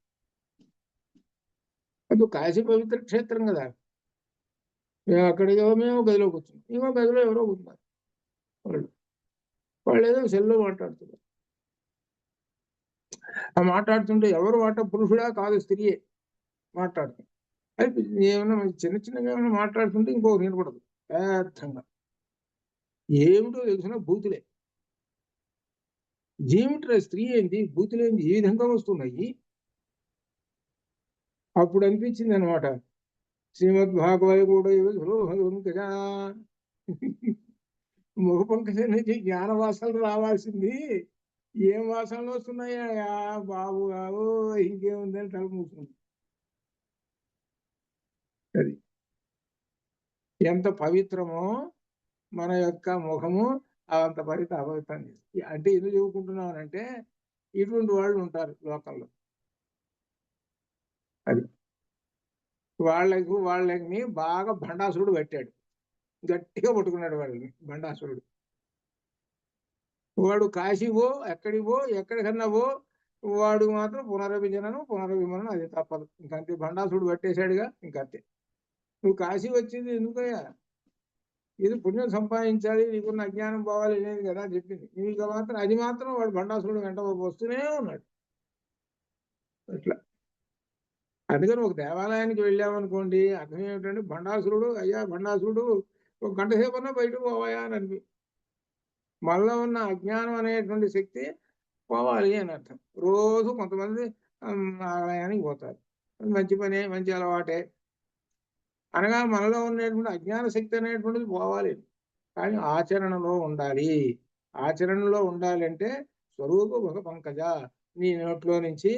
అది కాశీ పవిత్ర క్షేత్రం కదా. మేము అక్కడికి మేము గదిలో కూర్చున్నాం, ఇంకో గదిలో ఎవరో కూర్చున్నారు వాళ్ళు. వాళ్ళు ఏదో సెల్లో మాట్లాడుతున్నారు. ఆ మాట్లాడుతుంటే ఎవరు పురుషుడా కాదు స్త్రీయే మాట్లాడుతుంది. అయితే ఏమన్నా చిన్న చిన్నగా ఏమైనా మాట్లాడుతుంటే ఇంకొకరు వినపడదు పెద్దంగా. ఏమిటో తెలిసిన బూతులే. ఏమిట్రా స్త్రీ ఏంటి, బూతులేంటి ఈ విధంగా వస్తున్నాయి. అప్పుడు అనిపించింది అనమాట, శ్రీమద్భాగవత కూడా కదా, ముఖ పంకజం నుంచి జ్ఞాన వాసనలు రావాల్సింది ఏం వాసనలు వస్తున్నాయా బాబు బాబు, ఇంకేముందని తల మూసుకుంది. అది ఎంత పవిత్రమో మన యొక్క ముఖము అంత అపవిత్రం చేస్తుంది. అంటే ఎందుకు చెప్పుకుంటున్నానంటే ఇటువంటి వాళ్ళు ఉంటారు లోకంలో. అది వాళ్ళని బాగా భండాసురుడు పట్టాడు, గట్టిగా పట్టుకున్నాడు వాళ్ళని భండాసురుడు. వాడు కాశీవో ఎక్కడివో ఎక్కడికన్నా పో, వాడు మాత్రం పునర్విమరణం అది తప్పదు. ఇంకంతే, భండాసురుడు పట్టేశాడుగా, ఇంకంతే. నువ్వు కాశీ వచ్చింది ఎందుకయ్యా, ఇది పుణ్యం సంపాదించాలి, నీకున్న అజ్ఞానం పోవాలి లేదు కదా చెప్పింది. నీకు మాత్రం అది మాత్రం వాడు భండాసురుడు వెంట వస్తూనే ఉన్నాడు. అట్లా అందుకని ఒక దేవాలయానికి వెళ్ళామనుకోండి, అర్థం ఏమిటంటే భండాసురుడు అయ్యా భండాసురుడు ఒక గంట సేపు అన్నా బయటకు పోవాయా అని అనిపి, మనలో ఉన్న అజ్ఞానం అనేటువంటి శక్తి పోవాలి అని అర్థం. రోజు కొంతమంది ఆలయానికి పోతారు, మంచి పనే, మంచి అలవాటే. అనగా మనలో ఉండేటువంటి అజ్ఞాన శక్తి అనేటువంటిది పోవాలి, కానీ ఆచరణలో ఉండాలి. ఆచరణలో ఉండాలంటే స్వరూప ముఖ పంకజ, నీ నోట్లో నుంచి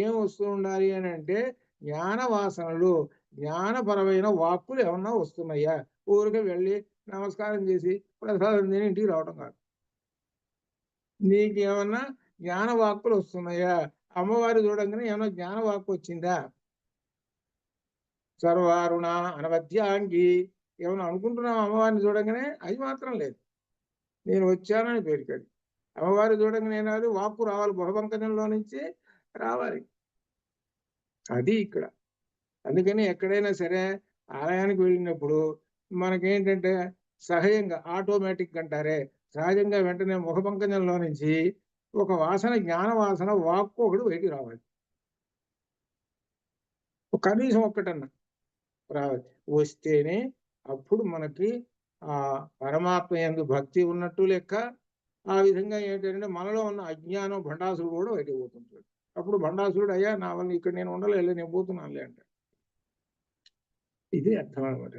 ఏం వస్తూ ఉండాలి అని అంటే జ్ఞాన వాసనలు, జ్ఞానపరమైన వాక్కులు ఏమన్నా వస్తున్నాయా. ఊరికే వెళ్ళి నమస్కారం చేసి ప్రసాదం తిని ఇంటికి రావడం కాదు. నీకేమన్నా జ్ఞాన వాక్కులు వస్తున్నాయా, అమ్మవారి చూడంగానే ఏమన్నా జ్ఞాన వాక్కు వచ్చిందా. సర్వారుణ అనవద్యాంగి ఏమన్నా అనుకుంటున్నాం అమ్మవారిని చూడంగానే, అది మాత్రం లేదు. నేను వచ్చానని పేరుకది. అమ్మవారి చూడంగానే ఏనాడు వాక్కు రావాలి, ముఖపంకజంలో నుంచి రావాలి. అది ఇక్కడ. అందుకని ఎక్కడైనా సరే ఆలయానికి వెళ్ళినప్పుడు మనకేంటంటే సహజంగా ఆటోమేటిక్ అంటారే, సహజంగా వెంటనే ముఖపంకజంలో నుంచి ఒక వాసన, జ్ఞాన వాసన, వాక్కు ఒకటి బయటికి రావాలి. కనీసం ఒక్కటన్నా రావాలి. వస్తేనే అప్పుడు మనకి ఆ పరమాత్మ యందు భక్తి ఉన్నట్టు లెక్క. ఆ విధంగా ఏంటంటే మనలో ఉన్న అజ్ఞానం భండాసురుడు కూడా బయటకు పోతుంటాడు. అప్పుడు భండాసురుడు అయ్యా నా వల్ల ఇక్కడ నేను ఉండలేదు, నేను పోతున్నానులే అంటాడు. ఇది అర్థం అనమాట.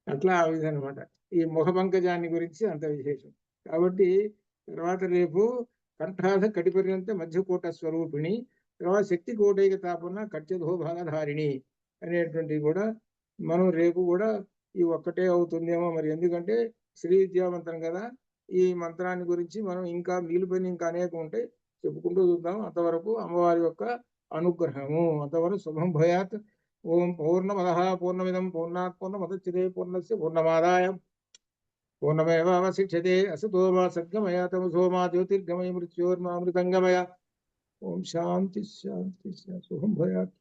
అట్లా ఆ విధంగా అనమాట ఈ ముఖ పంకజాన్ని గురించి అంత విశేషం. కాబట్టి తర్వాత రేపు కంఠాధ కటిపర్యంత మధ్యకోట స్వరూపిణి, తర్వాత శక్తి కోటైక తాపన కట్యధోభాగధారిణి అనేటువంటివి కూడా మనం రేపు కూడా ఈ ఒక్కటే అవుతుందేమో మరి. ఎందుకంటే శ్రీ విద్యామంత్రం కదా, ఈ మంత్రాన్ని గురించి మనం ఇంకా మిగిలిపోయిన ఇంకా అనేకం ఉంటాయి, చెప్పుకుంటూ చూద్దాం. అంతవరకు అమ్మవారి యొక్క అనుగ్రహము. అంతవరకు శుభం భయాత్. ఓం పూర్ణమదః పూర్ణమిదం పూర్ణాత్ పూర్ణముదచ్యతే పూర్ణస్య పూర్ణమాదాయ పూర్ణమేవావశిష్యతే. అసతో మా సద్గమయ తమసో మా జ్యోతిర్గమయ మృత్యోర్మామృతంగమయ. ఓం శాంతి శాంతి. శుభం భయాత్.